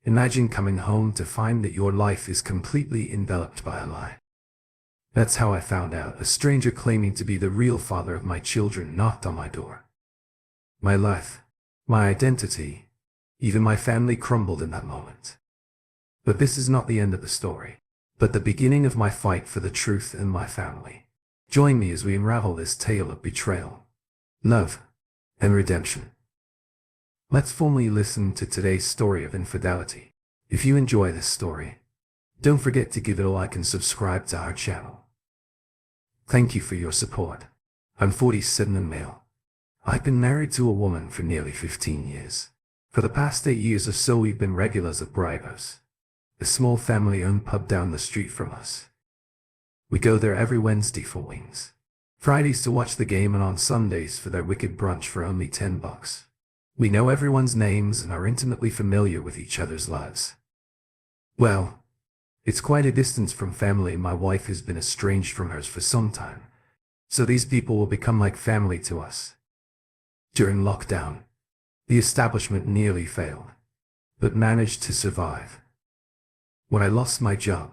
Imagine coming home to find that your life is completely enveloped by a lie. That's how I found out a stranger claiming to be the real father of my children knocked on my door. My life, my identity, even my family crumbled in that moment. But this is not the end of the story, but the beginning of my fight for the truth in my family. Join me as we unravel this tale of betrayal, love, and redemption. Let's formally listen to today's story of infidelity. If you enjoy this story, don't forget to give it a like and subscribe to our channel. Thank you for your support. I'm 47 and male. I've been married to a woman for nearly 15 years. For the past 8 years or so we've been regulars at Brighthouse, a small family-owned pub down the street from us. We go there every Wednesday for wings, Fridays to watch the game, and on Sundays for their wicked brunch for only $10. We know everyone's names and are intimately familiar with each other's lives. Well, it's quite a distance from family, and my wife has been estranged from hers for some time, so these people will become like family to us. During lockdown, the establishment nearly failed, but managed to survive. When I lost my job,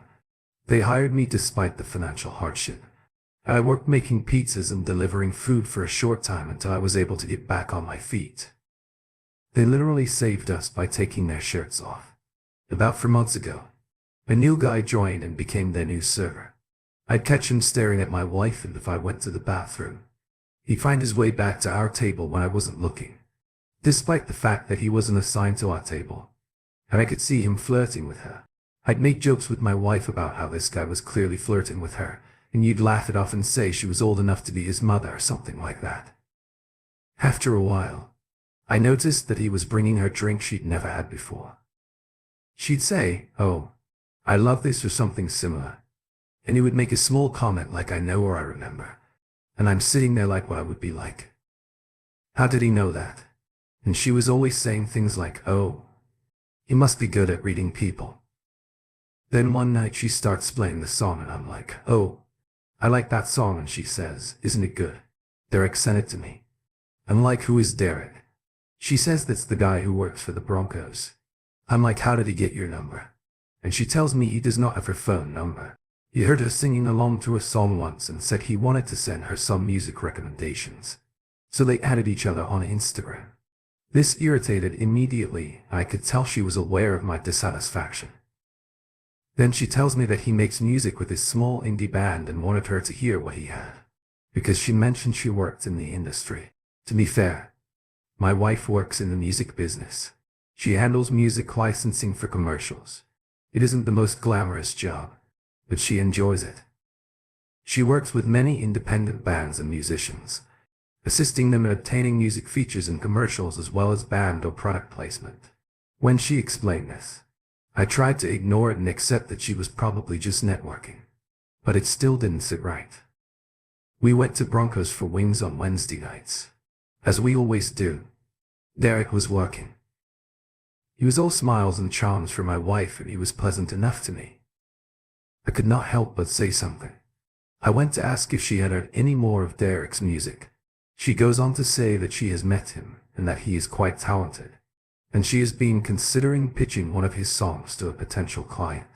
they hired me despite the financial hardship. I worked making pizzas and delivering food for a short time until I was able to get back on my feet. They literally saved us by taking their shirts off. About 4 months ago, a new guy joined and became their new server. I'd catch him staring at my wife, and if I went to the bathroom, he'd find his way back to our table when I wasn't looking, despite the fact that he wasn't assigned to our table, and I could see him flirting with her. I'd make jokes with my wife about how this guy was clearly flirting with her, and you'd laugh it off and say she was old enough to be his mother or something like that. After a while, I noticed that he was bringing her drinks she'd never had before. She'd say, "Oh, I love this," or something similar, and he would make a small comment like, "I know," or "I remember," and I'm sitting there like, what I would be like. How did he know that? And she was always saying things like, "Oh, he must be good at reading people." Then one night she starts playing the song, and I'm like, "Oh, I like that song," and she says, "Isn't it good?" Derek sent it to me. I'm like, "Who is Derek?" She says that's the guy who works for the Broncos. I'm like, "How did he get your number?" And she tells me he does not have her phone number. He heard her singing along to a song once and said he wanted to send her some music recommendations. So they added each other on Instagram. This irritated immediately. I could tell she was aware of my dissatisfaction. Then she tells me that he makes music with his small indie band and wanted her to hear what he had, because she mentioned she worked in the industry. To be fair, my wife works in the music business. She handles music licensing for commercials. It isn't the most glamorous job, but she enjoys it. She works with many independent bands and musicians, assisting them in obtaining music features and commercials as well as band or product placement. When she explained this, I tried to ignore it and accept that she was probably just networking, but it still didn't sit right. We went to Broncos for wings on Wednesday nights, as we always do. Derek was working. He was all smiles and charms for my wife, and he was pleasant enough to me. I could not help but say something. I went to ask if she had heard any more of Derek's music. She goes on to say that she has met him and that he is quite talented, and she has been considering pitching one of his songs to a potential client.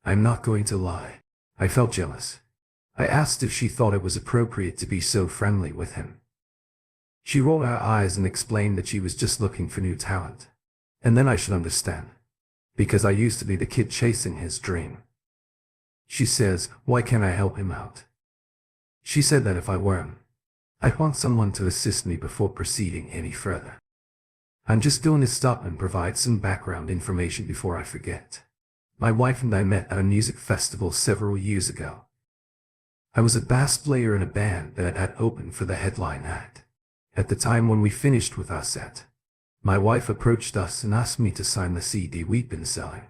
I'm not going to lie, I felt jealous. I asked if she thought it was appropriate to be so friendly with him. She rolled her eyes and explained that she was just looking for new talent, and then I should understand, because I used to be the kid chasing his dream. She says, "Why can't I help him out?" She said that if I were him, I'd want someone to assist me before proceeding any further. I'm just going to stop and provide some background information before I forget. My wife and I met at a music festival several years ago. I was a bass player in a band that had opened for the headline act. At the time when we finished with our set, my wife approached us and asked me to sign the CD we'd been selling.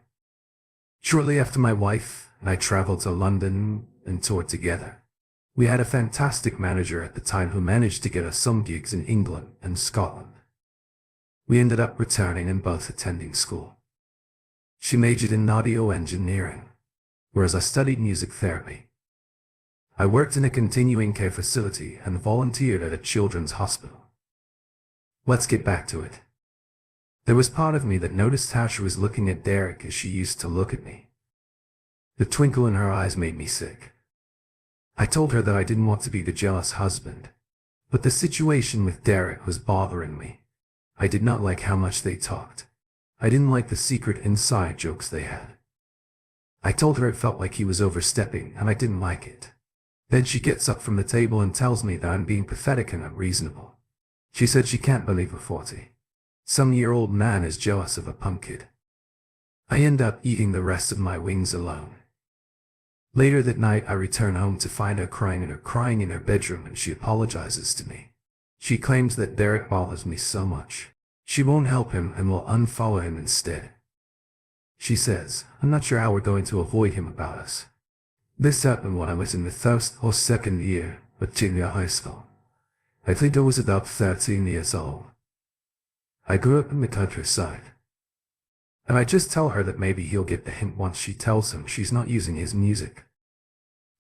Shortly after, my wife and I traveled to London and toured together. We had a fantastic manager at the time who managed to get us some gigs in England and Scotland. We ended up returning and both attending school. She majored in audio engineering, whereas I studied music therapy. I worked in a continuing care facility and volunteered at a children's hospital. Let's get back to it. There was part of me that noticed how she was looking at Derek as she used to look at me. The twinkle in her eyes made me sick. I told her that I didn't want to be the jealous husband, but the situation with Derek was bothering me. I did not like how much they talked. I didn't like the secret inside jokes they had. I told her it felt like he was overstepping, and I didn't like it. Then she gets up from the table and tells me that I'm being pathetic and unreasonable. She said she can't believe a 40-some-year-old man is jealous of a punk kid. I end up eating the rest of my wings alone. Later that night, I return home to find her crying in her bedroom, and she apologizes to me. She claims that Derek bothers me so much. She won't help him and will unfollow him instead. She says, "I'm not sure how we're going to avoid him about us." This happened when I was in the first or second year of junior high school. I think I was about 13 years old. I grew up in the countryside. And I just tell her that maybe he'll get the hint once she tells him she's not using his music.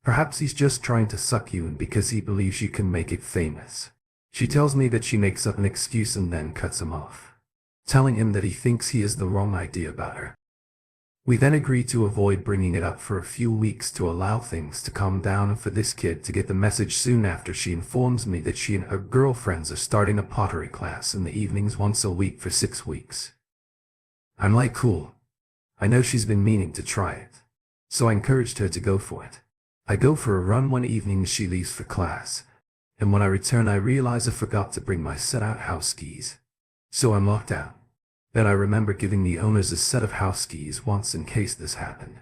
Perhaps he's just trying to suck you in because he believes you can make it famous. She tells me that she makes up an excuse and then cuts him off, telling him that he thinks he has the wrong idea about her. We then agree to avoid bringing it up for a few weeks to allow things to calm down and for this kid to get the message soon after. She informs me that she and her girlfriends are starting a pottery class in the evenings once a week for 6 weeks. I'm like, cool. I know she's been meaning to try it, so I encouraged her to go for it. I go for a run one evening as she leaves for class, and when I return I realize I forgot to bring my set-out house skis. So I'm locked out. Then I remember giving the owners a set of house skis once in case this happened.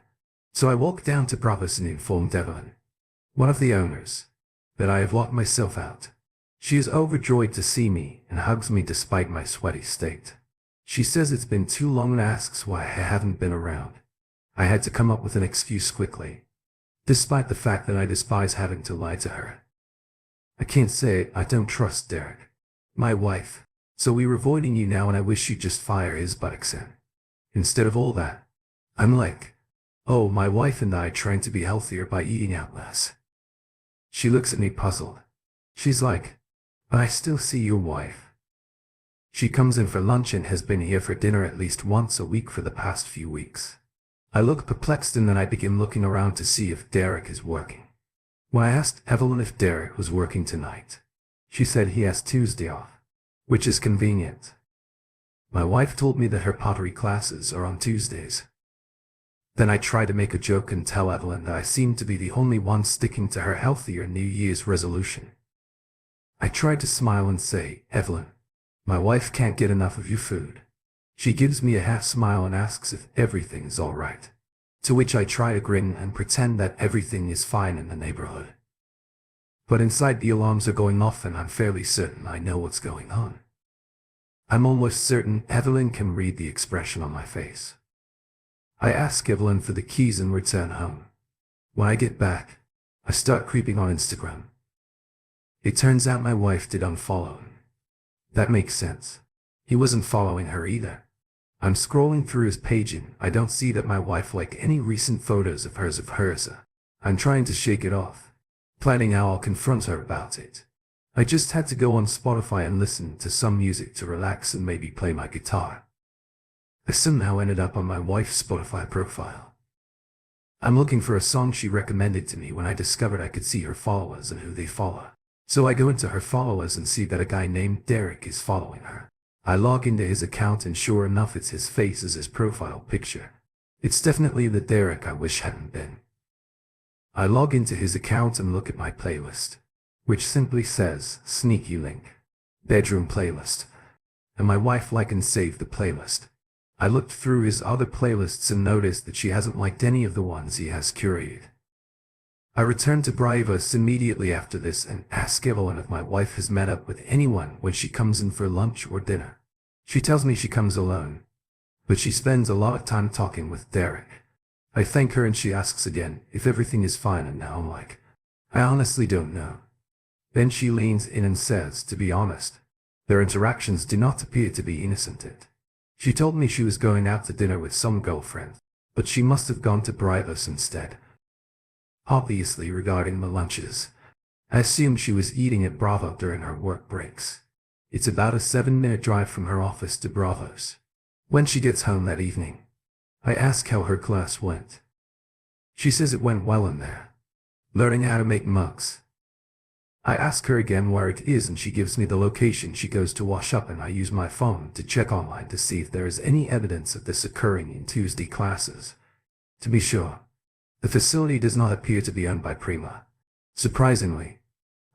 So I walk down to Bravos and inform Devlin, one of the owners, that I have locked myself out. She is overjoyed to see me and hugs me despite my sweaty state. She says it's been too long and asks why I haven't been around. I had to come up with an excuse quickly, despite the fact that I despise having to lie to her. I can't say I don't trust Derek, my wife, so we're avoiding you now and I wish you'd just fire his buttocks in. Instead of all that, I'm like, oh, my wife and I trying to be healthier by eating out less. She looks at me puzzled. She's like, but I still see your wife. She comes in for lunch and has been here for dinner at least once a week for the past few weeks. I look perplexed and then I begin looking around to see if Derek is working. When I asked Evelyn if Derek was working tonight, she said he has Tuesday off, which is convenient. My wife told me that her pottery classes are on Tuesdays. Then I try to make a joke and tell Evelyn that I seem to be the only one sticking to her healthier New Year's resolution. I tried to smile and say, "Evelyn, my wife can't get enough of your food." She gives me a half smile and asks if everything's all right, to which I try to grin and pretend that everything is fine in the neighborhood. But inside the alarms are going off and I'm fairly certain I know what's going on. I'm almost certain Evelyn can read the expression on my face. I ask Evelyn for the keys and return home. When I get back, I start creeping on Instagram. It turns out my wife did unfollow him. That makes sense. He wasn't following her either. I'm scrolling through his page and I don't see that my wife liked any recent photos of hers. I'm trying to shake it off, planning how I'll confront her about it. I just had to go on Spotify and listen to some music to relax and maybe play my guitar. I somehow ended up on my wife's Spotify profile. I'm looking for a song she recommended to me when I discovered I could see her followers and who they follow. So I go into her followers and see that a guy named Derek is following her. I log into his account and sure enough it's his face as his profile picture. It's definitely the Derek I wish hadn't been. I log into his account and look at my playlist, which simply says, Sneaky Link, Bedroom Playlist, and my wife liked and saved the playlist. I looked through his other playlists and noticed that she hasn't liked any of the ones he has curated. I return to Bravos immediately after this and ask Evelyn if my wife has met up with anyone when she comes in for lunch or dinner. She tells me she comes alone, but she spends a lot of time talking with Derek. I thank her and she asks again if everything is fine and now I'm like, I honestly don't know. Then she leans in and says, to be honest, their interactions do not appear to be innocent. She told me she was going out to dinner with some girlfriend, but she must have gone to Bravos instead. Obviously regarding the lunches, I assumed she was eating at Bravo during her work breaks. It's about a 7-minute drive from her office to Bravos. When she gets home that evening, I ask how her class went. She says it went well in there, learning how to make mugs. I ask her again where it is and she gives me the location she goes to wash up, and I use my phone to check online to see if there is any evidence of this occurring in Tuesday classes. To be sure, the facility does not appear to be owned by Prima. Surprisingly,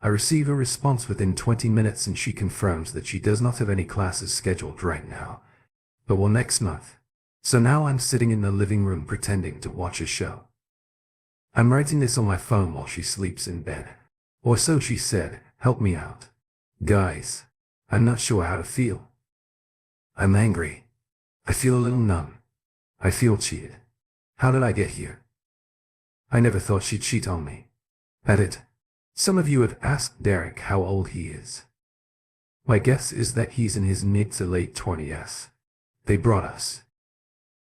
I receive a response within 20 minutes and she confirms that she does not have any classes scheduled right now, but will next month. So now I'm sitting in the living room pretending to watch a show. I'm writing this on my phone while she sleeps in bed. Or so she said. Help me out, guys. I'm not sure how to feel. I'm angry. I feel a little numb. I feel cheated. How did I get here? I never thought she'd cheat on me. At it. Some of you have asked Derek how old he is. My guess is that he's in his mid to late 20s. They brought us.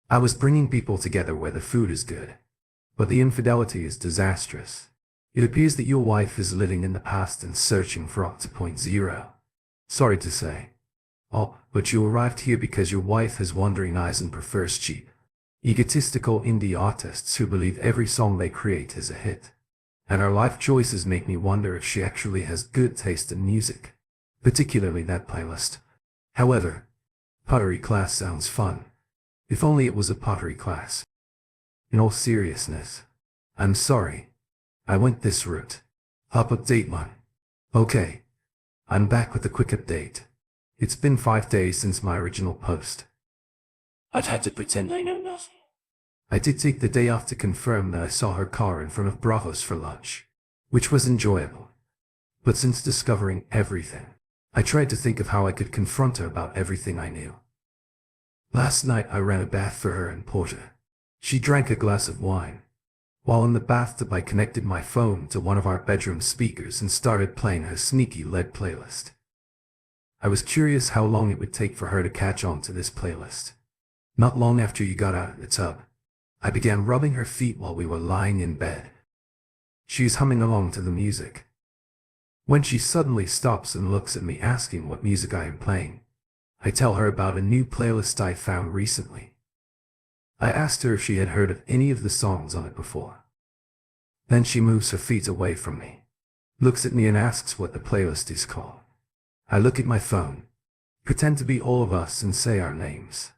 I was bringing people together where the food is good, but the infidelity is disastrous. It appears that your wife is living in the past and searching for Octa.0. Sorry to say. Oh, but you arrived here because your wife has wandering eyes and prefers cheap, egotistical indie artists who believe every song they create is a hit. And her life choices make me wonder if she actually has good taste in music, particularly that playlist. However, pottery class sounds fun. If only it was a pottery class. In all seriousness, I'm sorry I went this route. Update 1. Okay. I'm back with a quick update. It's been 5 days since my original post. I've had to pretend I know nothing. I did take the day off to confirm that I saw her car in front of Bravo's for lunch, which was enjoyable. But since discovering everything, I tried to think of how I could confront her about everything I knew. Last night I ran a bath for her in Porter. She drank a glass of wine. While in the bathtub I connected my phone to one of our bedroom speakers and started playing her sneaky lead playlist. I was curious how long it would take for her to catch on to this playlist. Not long after you got out of the tub, I began rubbing her feet while we were lying in bed. She is humming along to the music. When she suddenly stops and looks at me asking what music I am playing, I tell her about a new playlist I found recently. I asked her if she had heard of any of the songs on it before. Then she moves her feet away from me, looks at me and asks what the playlist is called. I look at my phone, pretend to be all of us and say our names.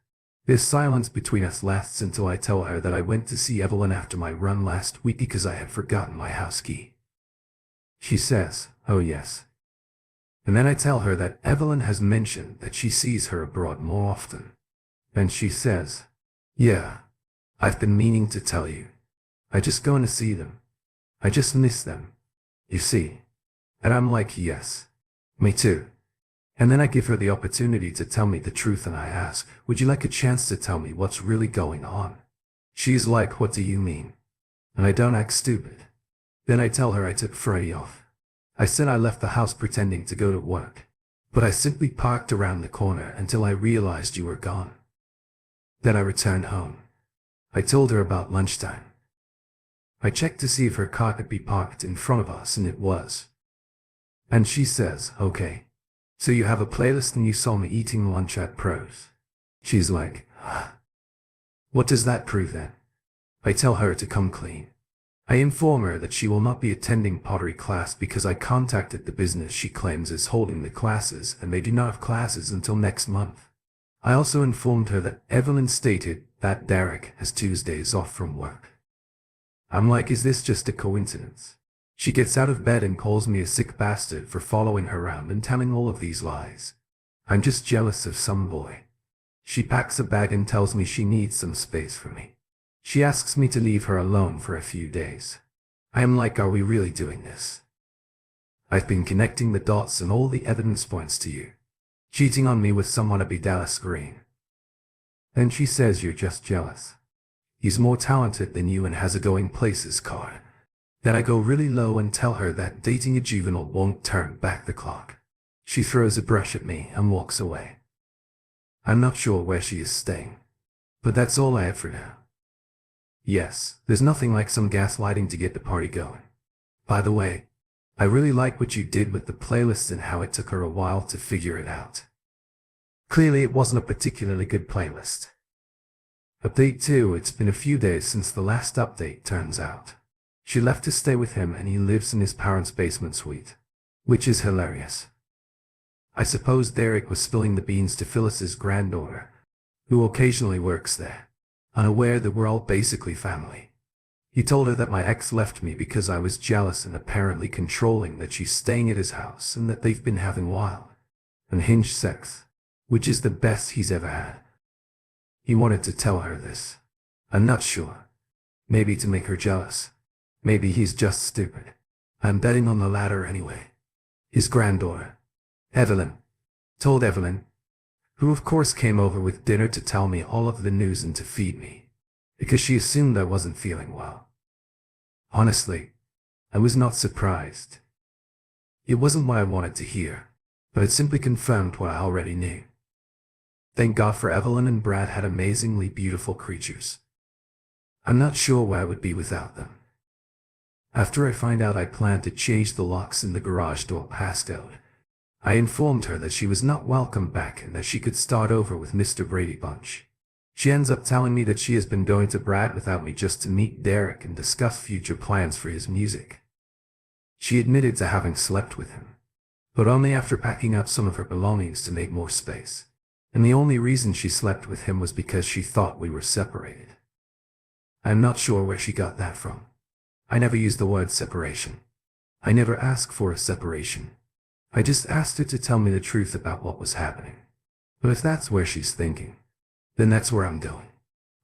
This silence between us lasts until I tell her that I went to see Evelyn after my run last week because I had forgotten my house key. She says, oh yes. And then I tell her that Evelyn has mentioned that she sees her abroad more often. And she says, yeah, I've been meaning to tell you. I just go to see them. I just miss them. You see. And I'm like, yes. Me too. And then I give her the opportunity to tell me the truth and I ask, would you like a chance to tell me what's really going on? She's like, what do you mean? And I don't act stupid. Then I tell her I took Friday off. I said I left the house pretending to go to work, but I simply parked around the corner until I realized you were gone. Then I returned home. I told her about lunchtime. I checked to see if her car could be parked in front of us and it was. And she says, okay. So you have a playlist and you saw me eating lunch at Pros. She's like, what does that prove then? I tell her to come clean. I inform her that she will not be attending pottery class because I contacted the business she claims is holding the classes and they do not have classes until next month. I also informed her that Evelyn stated that Derek has Tuesdays off from work. I'm like, is this just a coincidence? She gets out of bed and calls me a sick bastard for following her around and telling all of these lies. I'm just jealous of some boy. She packs a bag and tells me she needs some space for me. She asks me to leave her alone for a few days. I am like, are we really doing this? I've been connecting the dots and all the evidence points to you cheating on me with someone at Dallas Green. Then she says you're just jealous. He's more talented than you and has a going places card. Then I go really low and tell her that dating a juvenile won't turn back the clock. She throws a brush at me and walks away. I'm not sure where she is staying, but that's all I have for now. Yes, there's nothing like some gaslighting to get the party going. By the way, I really like what you did with the playlist and how it took her a while to figure it out. Clearly it wasn't a particularly good playlist. Update 2. It's been a few days since the last update, turns out. She left to stay with him and he lives in his parents' basement suite. Which is hilarious. I suppose Derek was spilling the beans to Phyllis's granddaughter, who occasionally works there, unaware that we're all basically family. He told her that my ex left me because I was jealous and apparently controlling, that she's staying at his house and that they've been having wild, unhinged sex, which is the best he's ever had. He wanted to tell her this. I'm not sure. Maybe to make her jealous. Maybe he's just stupid. I'm betting on the latter anyway. His granddaughter, Evelyn, told Evelyn, who of course came over with dinner to tell me all of the news and to feed me, because she assumed I wasn't feeling well. Honestly, I was not surprised. It wasn't what I wanted to hear, but it simply confirmed what I already knew. Thank God for Evelyn and Brad had amazingly beautiful creatures. I'm not sure where I would be without them. After I find out I plan to change the locks in the garage door passed out, I informed her that she was not welcome back and that she could start over with Mr. Brady Bunch. She ends up telling me that she has been going to Brad without me just to meet Derek and discuss future plans for his music. She admitted to having slept with him, but only after packing up some of her belongings to make more space. And the only reason she slept with him was because she thought we were separated. I'm not sure where she got that from. I never used the word separation. I never asked for a separation. I just asked her to tell me the truth about what was happening. But if that's where she's thinking, then that's where I'm going.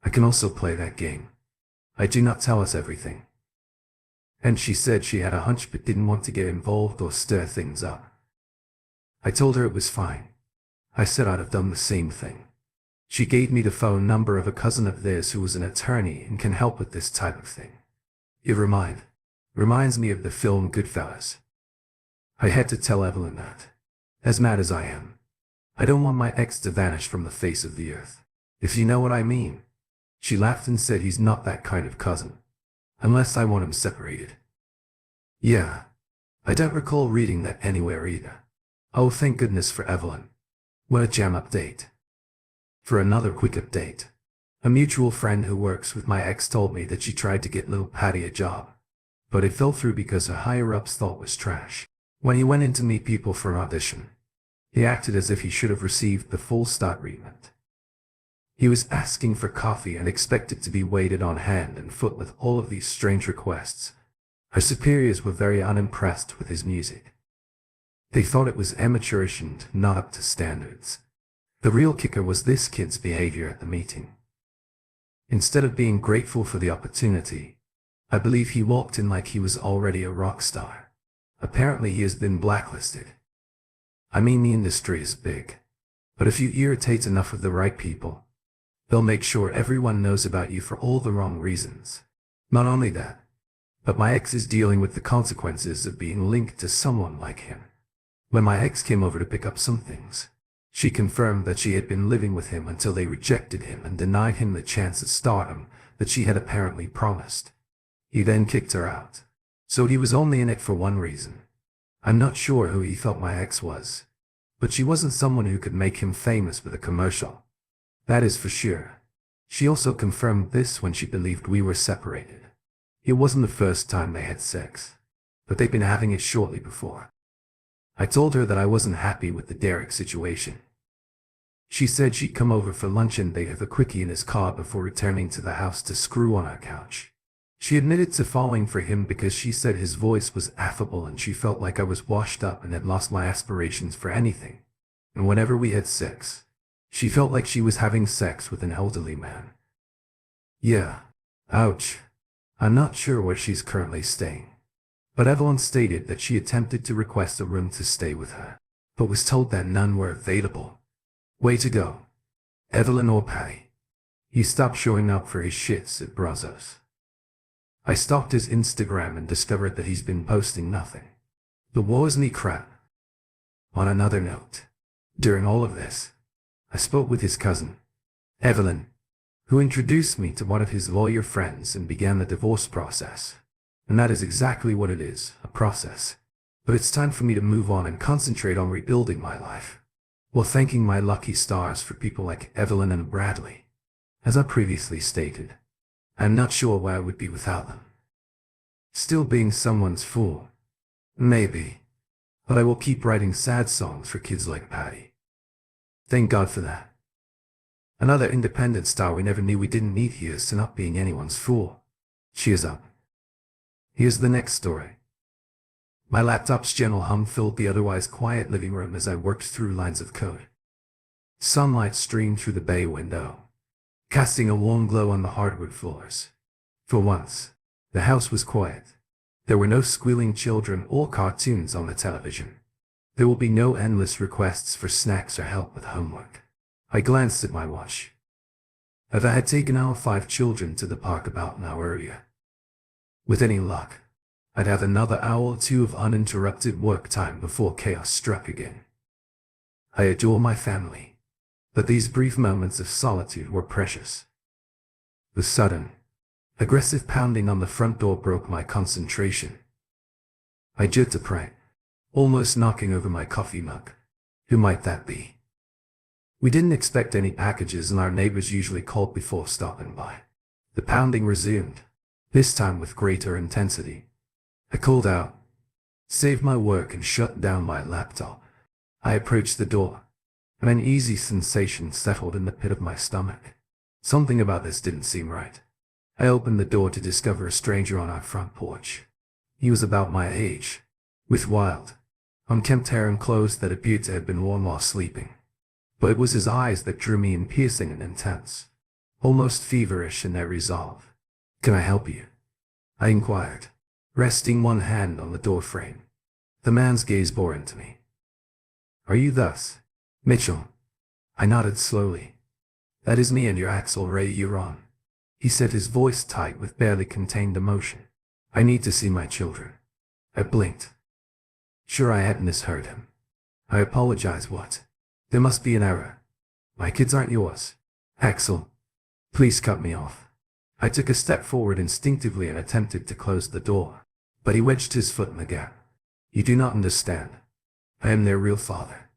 I can also play that game. I do not tell us everything. And she said she had a hunch but didn't want to get involved or stir things up. I told her it was fine. I said I'd have done the same thing. She gave me the phone number of a cousin of theirs who was an attorney and can help with this type of thing. It reminds me of the film Goodfellas. I had to tell Evelyn that, as mad as I am, I don't want my ex to vanish from the face of the earth, if you know what I mean. She laughed and said he's not that kind of cousin, unless I want him separated. Yeah, I don't recall reading that anywhere either. Oh, thank goodness for Evelyn. What a jam update. For another quick update, a mutual friend who works with my ex told me that she tried to get little Patty a job, but it fell through because her higher-ups thought it was trash. When he went in to meet people for an audition, he acted as if he should have received the full start treatment. He was asking for coffee and expected to be waited on hand and foot with all of these strange requests. Her superiors were very unimpressed with his music. They thought it was amateurish and not up to standards. The real kicker was this kid's behavior at the meeting. Instead of being grateful for the opportunity, I believe he walked in like he was already a rock star. Apparently he has been blacklisted. I mean, the industry is big, but if you irritate enough of the right people, they'll make sure everyone knows about you for all the wrong reasons. Not only that, but my ex is dealing with the consequences of being linked to someone like him. When my ex came over to pick up some things, she confirmed that she had been living with him until they rejected him and denied him the chance at stardom that she had apparently promised. He then kicked her out. So he was only in it for one reason. I'm not sure who he thought my ex was, but she wasn't someone who could make him famous with a commercial. That is for sure. She also confirmed this when she believed we were separated. It wasn't the first time they had sex, but they'd been having it shortly before. I told her that I wasn't happy with the Derek situation. She said she'd come over for lunch and they'd have a quickie in his car before returning to the house to screw on our couch. She admitted to falling for him because she said his voice was affable and she felt like I was washed up and had lost my aspirations for anything. And whenever we had sex, she felt like she was having sex with an elderly man. Yeah. Ouch. I'm not sure where she's currently staying, but Evelyn stated that she attempted to request a room to stay with her, but was told that none were available. Way to go, Evelyn or Patty. He stopped showing up for his shits at Brazos. I stalked his Instagram and discovered that he's been posting nothing. The wasn't crap. On another note, during all of this, I spoke with his cousin, Evelyn, who introduced me to one of his lawyer friends and began the divorce process. And that is exactly what it is, a process. But it's time for me to move on and concentrate on rebuilding my life. while thanking my lucky stars for people like Evelyn and Bradley. As I previously stated, I'm not sure where I would be without them. Still being someone's fool? Maybe. But I will keep writing sad songs for kids like Patty. Thank God for that. Another independent star we never knew we didn't need. Here's to not being anyone's fool. Cheers up. Here's the next story. My laptop's gentle hum filled the otherwise quiet living room as I worked through lines of code. Sunlight streamed through the bay window, casting a warm glow on the hardwood floors. For once, the house was quiet. There were no squealing children or cartoons on the television. There will be no endless requests for snacks or help with homework. I glanced at my watch. If I had taken our 5 children to the park about an hour earlier, with any luck, I'd have another hour or 2 of uninterrupted work time before chaos struck again. I adore my family, but these brief moments of solitude were precious. The sudden, aggressive pounding on the front door broke my concentration. I jerked upright, almost knocking over my coffee mug. Who might that be? We didn't expect any packages, and our neighbors usually called before stopping by. The pounding resumed, this time with greater intensity. I called out, saved my work, and shut down my laptop. I approached the door, and an uneasy sensation settled in the pit of my stomach. Something about this didn't seem right. I opened the door to discover a stranger on our front porch. He was about my age, with wild, unkempt hair and clothes that appeared to have been worn while sleeping. But it was his eyes that drew me in, piercing and intense, almost feverish in their resolve. "Can I help you?" I inquired, resting one hand on the doorframe. The man's gaze bore into me. "Are you thus Mitchell?" I nodded slowly. "That is me, and you're Axel Ray, you're on," he said, his voice tight with barely contained emotion. "I need to see my children." I blinked. Sure I hadn't misheard him. "I apologize, what? There must be an error. My kids aren't yours." "Axel, please cut me off." I took a step forward instinctively and attempted to close the door, but he wedged his foot in the gap. "You do not understand. I am their real father.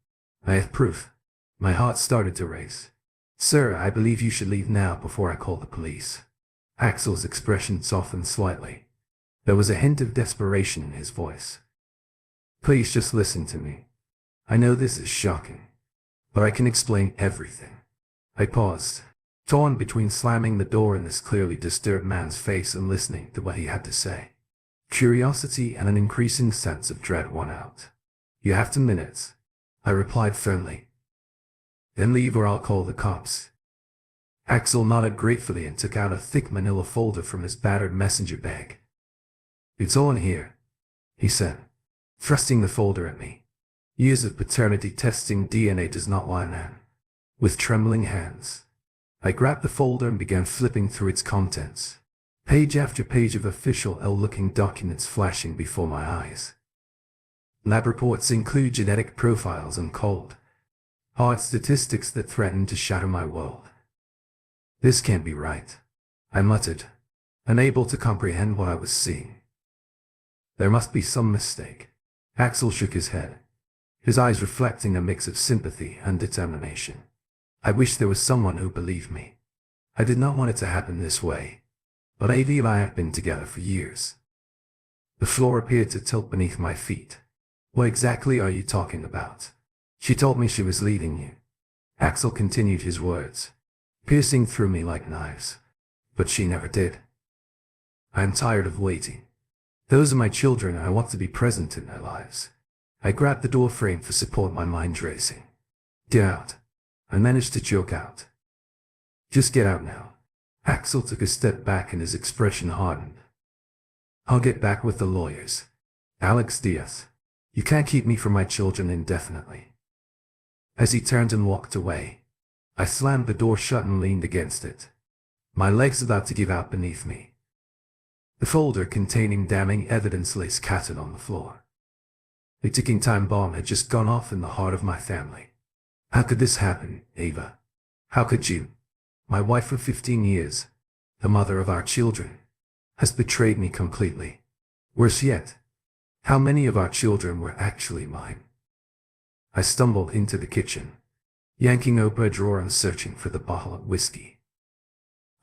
I have proof." My heart started to race. "Sir, I believe you should leave now before I call the police." Axel's expression softened slightly. There was a hint of desperation in his voice. "Please just listen to me. I know this is shocking, but I can explain everything." I paused, torn between slamming the door in this clearly disturbed man's face and listening to what he had to say. Curiosity and an increasing sense of dread won out. "You have 2 minutes," I replied firmly. "Then leave or I'll call the cops." Axel nodded gratefully and took out a thick manila folder from his battered messenger bag. "It's all in here," he said, thrusting the folder at me. "Years of paternity testing DNA does not lie, man." With trembling hands, I grabbed the folder and began flipping through its contents, page after page of official L-looking documents flashing before my eyes. Lab reports include genetic profiles and cold, hard statistics that threatened to shatter my world. "This can't be right," I muttered, unable to comprehend what I was seeing. "There must be some mistake." Axel shook his head, his eyes reflecting a mix of sympathy and determination. "I wish there was someone who believed me. I did not want it to happen this way, but Avi and I have been together for years." The floor appeared to tilt beneath my feet. "What exactly are you talking about?" "She told me she was leaving you." Axel continued his words, piercing through me like knives. "But she never did. I am tired of waiting. Those are my children, and I want to be present in their lives." I grabbed the door frame for support, my mind racing. "Get out," I managed to choke out. "Just get out now." Axel took a step back and his expression hardened. "I'll get back with the lawyers. Alex Diaz, you can't keep me from my children indefinitely." As he turned and walked away, I slammed the door shut and leaned against it, my legs about to give out beneath me. The folder containing damning evidence lay scattered on the floor. A ticking time bomb had just gone off in the heart of my family. How could this happen, Ava? How could you? My wife of 15 years, the mother of our children, has betrayed me completely. Worse yet, how many of our children were actually mine? I stumbled into the kitchen, yanking open a drawer and searching for the bottle of whiskey.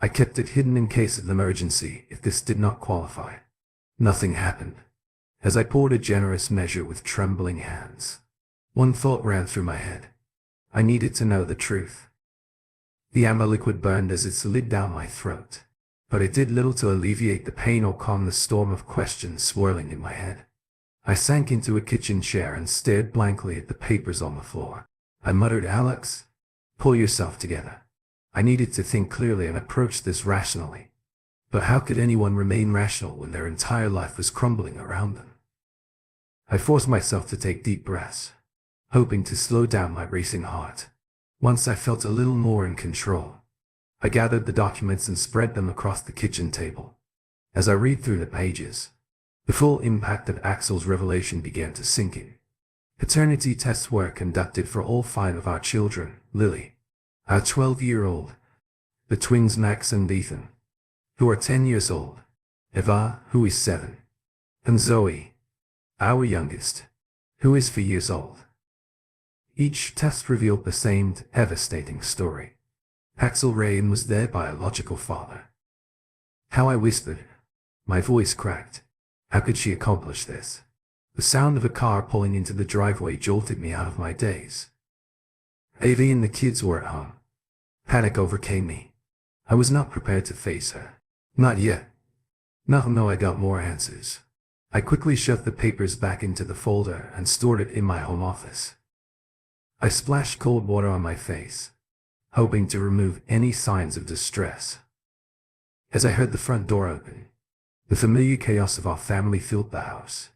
I kept it hidden in case of emergency if this did not qualify. Nothing happened. As I poured a generous measure with trembling hands, one thought ran through my head. I needed to know the truth. The amber liquid burned as it slid down my throat, but it did little to alleviate the pain or calm the storm of questions swirling in my head. I sank into a kitchen chair and stared blankly at the papers on the floor. I muttered, "Alex, pull yourself together." I needed to think clearly and approach this rationally. But how could anyone remain rational when their entire life was crumbling around them? I forced myself to take deep breaths, hoping to slow down my racing heart. Once I felt a little more in control, I gathered the documents and spread them across the kitchen table. As I read through the pages, the full impact of Axel's revelation began to sink in. Paternity tests were conducted for all 5 of our children: Lily, our 12-year-old, the twins Max and Ethan, who are 10 years old, Eva, who is 7, and Zoe, our youngest, who is 4 years old. Each test revealed the same devastating story. Axel Ryan was their biological father. How I whispered. My voice cracked. How could she accomplish this? The sound of a car pulling into the driveway jolted me out of my daze. Avi and the kids were at home. Panic overcame me. I was not prepared to face her. Not yet. No, I got more answers. I quickly shoved the papers back into the folder and stored it in my home office. I splashed cold water on my face, hoping to remove any signs of distress. As I heard the front door open, the familiar chaos of our family filled the house.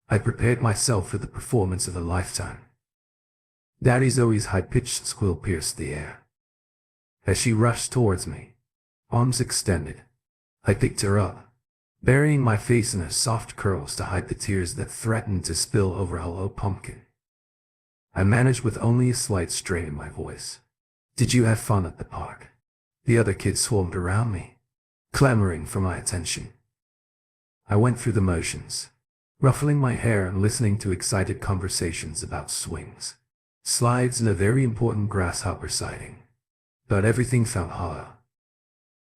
I prepared myself for the performance of a lifetime. Daddy Zoe's high-pitched squeal pierced the air. As she rushed towards me, arms extended, I picked her up, burying my face in her soft curls to hide the tears that threatened to spill over Hello Pumpkin. I managed with only a slight strain in my voice. "Did you have fun at the park?" The other kids swarmed around me, clamoring for my attention. I went through the motions, ruffling my hair and listening to excited conversations about swings, slides, and a very important grasshopper sighting. But everything felt hollow,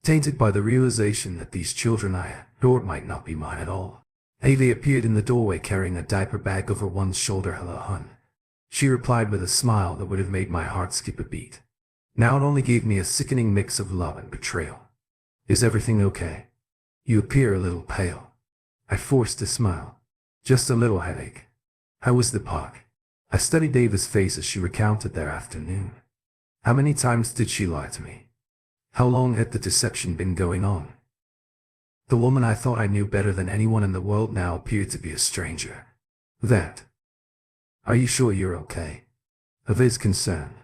tainted by the realization that these children I adored might not be mine at all. Avi appeared in the doorway carrying a diaper bag over one shoulder. "Hello, hon." She replied with a smile that would have made my heart skip a beat. Now it only gave me a sickening mix of love and betrayal. "Is everything okay? You appear a little pale." I forced a smile. "Just a little headache." "How was the park?" I studied Ava's face as she recounted their afternoon. How many times did she lie to me? How long had the deception been going on? The woman I thought I knew better than anyone in the world now appeared to be a stranger. "Are you sure you're okay?" Ava's concern.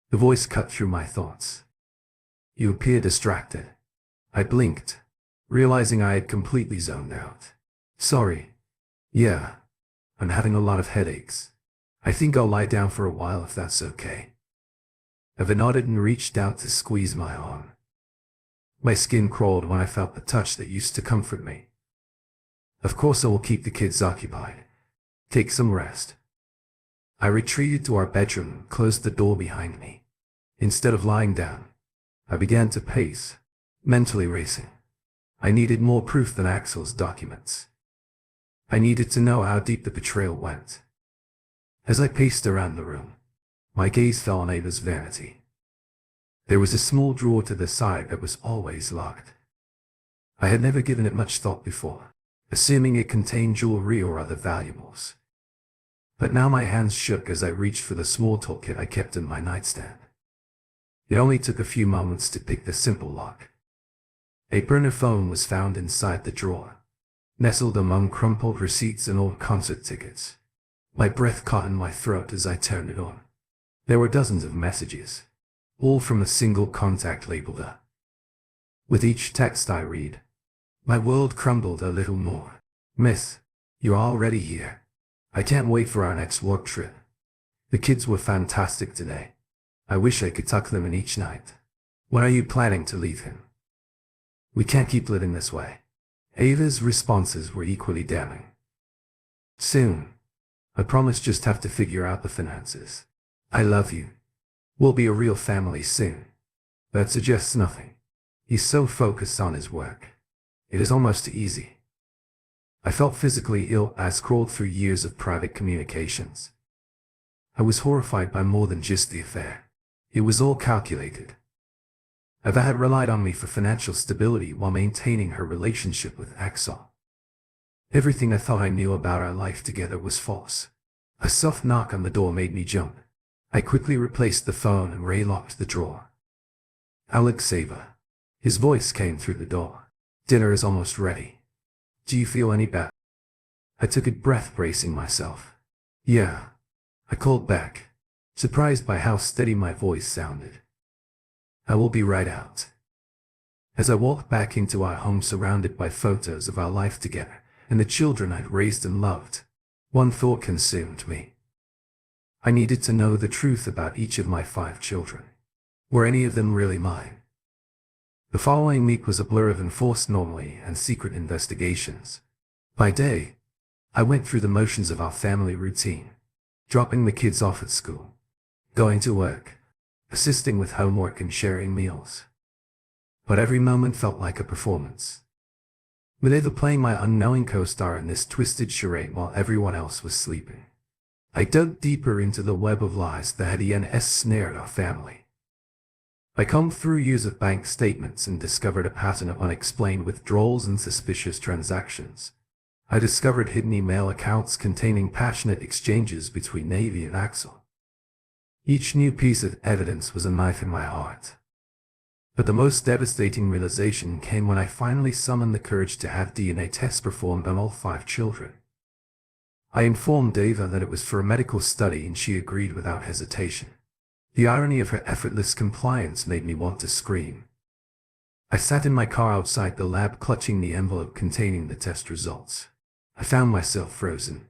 The voice cut through my thoughts. "You appear distracted." I blinked, realizing I had completely zoned out. "Sorry. Yeah, I'm having a lot of headaches. I think I'll lie down for a while if that's okay." Eva nodded and reached out to squeeze my arm. My skin crawled when I felt the touch that used to comfort me. "Of course I will keep the kids occupied. Take some rest." I retreated to our bedroom and closed the door behind me. Instead of lying down, I began to pace, mentally racing. I needed more proof than Axel's documents. I needed to know how deep the betrayal went. As I paced around the room, my gaze fell on Ava's vanity. There was a small drawer to the side that was always locked. I had never given it much thought before, assuming it contained jewelry or other valuables. But now my hands shook as I reached for the small toolkit I kept in my nightstand. It only took a few moments to pick the simple lock. A burner phone was found inside the drawer, nestled among crumpled receipts and old concert tickets. My breath caught in my throat as I turned it on. There were dozens of messages, all from a single contact labeled A. With each text I read, my world crumbled a little more. "Miss, you're already here. I can't wait for our next work trip. The kids were fantastic today. I wish I could tuck them in each night. When are you planning to leave him? We can't keep living this way." Ava's responses were equally damning. "Soon. I promise, just have to figure out the finances. I love you." We'll be a real family soon. That suggests nothing. He's so focused on his work. It is almost easy. I felt physically ill as I scrolled through years of private communications. I was horrified by more than just the affair. It was all calculated. Eva had relied on me for financial stability while maintaining her relationship with Axel. Everything I thought I knew about our life together was false. A soft knock on the door made me jump. I quickly replaced the phone and relocked the drawer. Alexeva. His voice came through the door. Dinner is almost ready. Do you feel any better? I took a breath, bracing myself. Yeah. I called back, surprised by how steady my voice sounded. I will be right out. As I walked back into our home surrounded by photos of our life together and the children I'd raised and loved, one thought consumed me. I needed to know the truth about each of my 5 children. Were any of them really mine? The following week was a blur of enforced normally and secret investigations. By day, I went through the motions of our family routine, dropping the kids off at school, going to work, assisting with homework and sharing meals. But every moment felt like a performance. With Eva playing my unknowing co-star in this twisted charade while everyone else was sleeping. I dug deeper into the web of lies that had ensnared our family. I combed through years of bank statements and discovered a pattern of unexplained withdrawals and suspicious transactions. I discovered hidden email accounts containing passionate exchanges between Navy and Axel. Each new piece of evidence was a knife in my heart. But the most devastating realization came when I finally summoned the courage to have DNA tests performed on all 5 children. I informed Eva that it was for a medical study and she agreed without hesitation. The irony of her effortless compliance made me want to scream. I sat in my car outside the lab clutching the envelope containing the test results. I found myself frozen.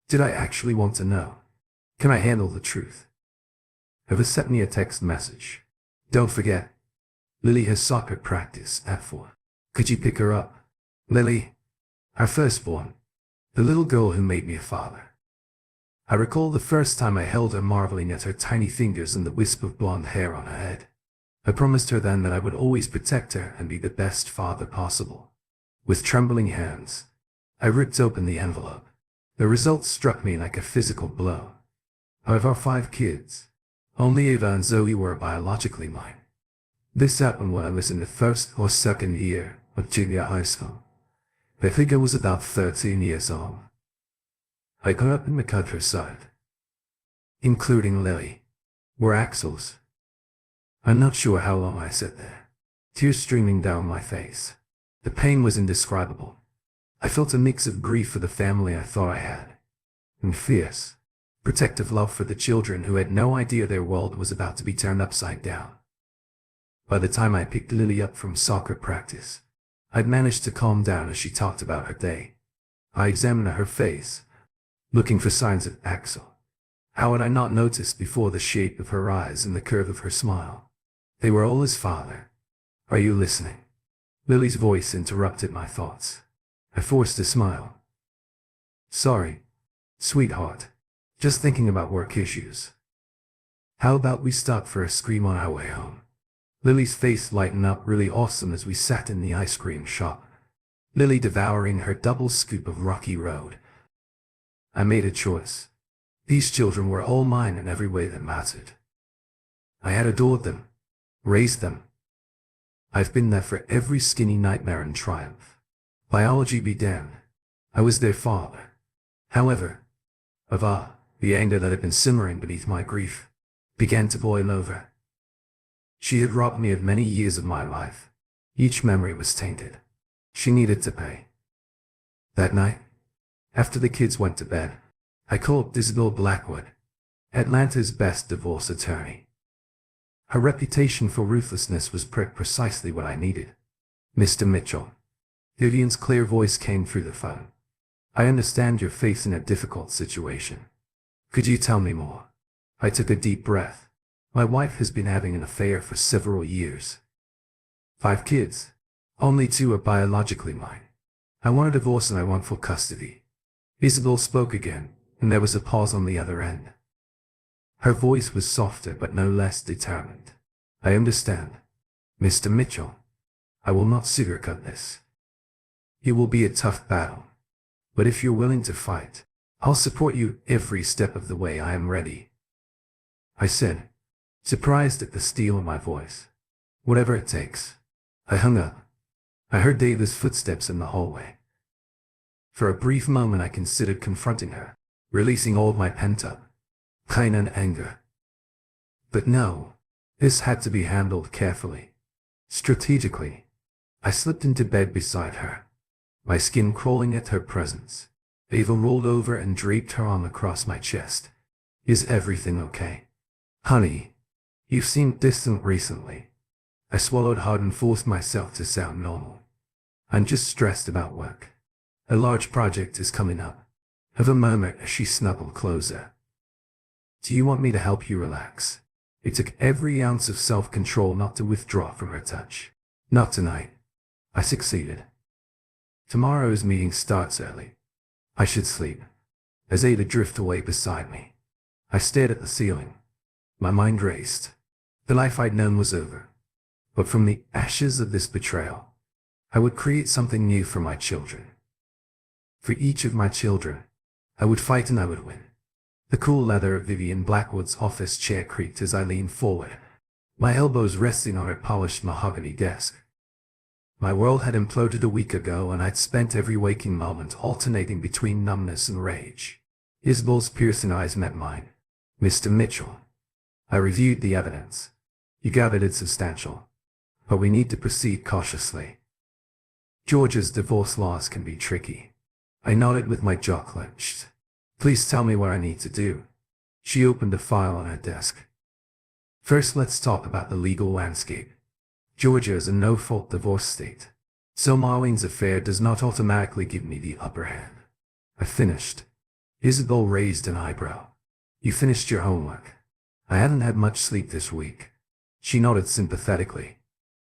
Did I actually want to know? Can I handle the truth? Eva sent me a text message. Don't forget, Lily has soccer practice at 4. Could you pick her up? Lily, our firstborn, the little girl who made me a father. I recall the first time I held her, marveling at her tiny fingers and the wisp of blonde hair on her head. I promised her then that I would always protect her and be the best father possible. With trembling hands, I ripped open the envelope. The results struck me like a physical blow. Out of our 5 kids, only Eva and Zoe were biologically mine. This happened when I was in the 1st or 2nd year of junior high school. The figure was about 13 years old. I grew up in the countryside, including Lily, were Axel's. I'm not sure how long I sat there, tears streaming down my face. The pain was indescribable. I felt a mix of grief for the family I thought I had, and fierce, protective love for the children who had no idea their world was about to be turned upside down. By the time I picked Lily up from soccer practice, I'd managed to calm down as she talked about her day. I examined her face, looking for signs of Axel. How had I not noticed before the shape of her eyes and the curve of her smile? They were all his father. Are you listening? Lily's voice interrupted my thoughts. I forced a smile. Sorry, sweetheart. Just thinking about work issues. How about we stop for a scream on our way home? Lily's face lightened up really awesome as we sat in the ice cream shop. Lily devouring her double scoop of Rocky Road. I made a choice. These children were all mine in every way that mattered. I had adored them, raised them. I've been there for every skinny nightmare and triumph. Biology be damned. I was their father. However, the anger that had been simmering beneath my grief, began to boil over. She had robbed me of many years of my life. Each memory was tainted. She needed to pay. That night, after the kids went to bed, I called Isabel Blackwood, Atlanta's best divorce attorney. Her reputation for ruthlessness was precisely what I needed. Mr. Mitchell. Vivian's clear voice came through the phone. I understand you're facing a difficult situation. Could you tell me more? I took a deep breath. My wife has been having an affair for several years. 5 kids. Only 2 are biologically mine. I want a divorce and I want full custody. Isabel spoke again, and there was a pause on the other end. Her voice was softer but no less determined. I understand, Mr. Mitchell. I will not sugarcoat this. It will be a tough battle. But if you're willing to fight, I'll support you every step of the way. I am ready, I said, surprised at the steel in my voice. Whatever it takes. I hung up. I heard David's footsteps in the hallway. For a brief moment I considered confronting her, releasing all of my pent-up pain and anger. But no, this had to be handled carefully, strategically. I slipped into bed beside her, my skin crawling at her presence. Ava rolled over and draped her arm across my chest. Is everything okay? Honey, you seemed distant recently. I swallowed hard and forced myself to sound normal. I'm just stressed about work. A large project is coming up. Have a moment as she snuggled closer. Do you want me to help you relax? It took every ounce of self-control not to withdraw from her touch. Not tonight. I succeeded. Tomorrow's meeting starts early. I should sleep. As Ada drifted away beside me, I stared at the ceiling. My mind raced. The life I'd known was over. But from the ashes of this betrayal, I would create something new for my children. For each of my children, I would fight and I would win. The cool leather of Vivian Blackwood's office chair creaked as I leaned forward, my elbows resting on her polished mahogany desk. My world had imploded a week ago and I'd spent every waking moment alternating between numbness and rage. Isabel's piercing eyes met mine. Mr. Mitchell. I reviewed the evidence. You gathered it's substantial, but we need to proceed cautiously. Georgia's divorce laws can be tricky. I nodded with my jaw clenched. Please tell me what I need to do. She opened a file on her desk. First, let's talk about the legal landscape. Georgia is a no-fault divorce state, so Marlene's affair does not automatically give me the upper hand. I finished. Isabel raised an eyebrow. You finished your homework. I hadn't had much sleep this week. She nodded sympathetically.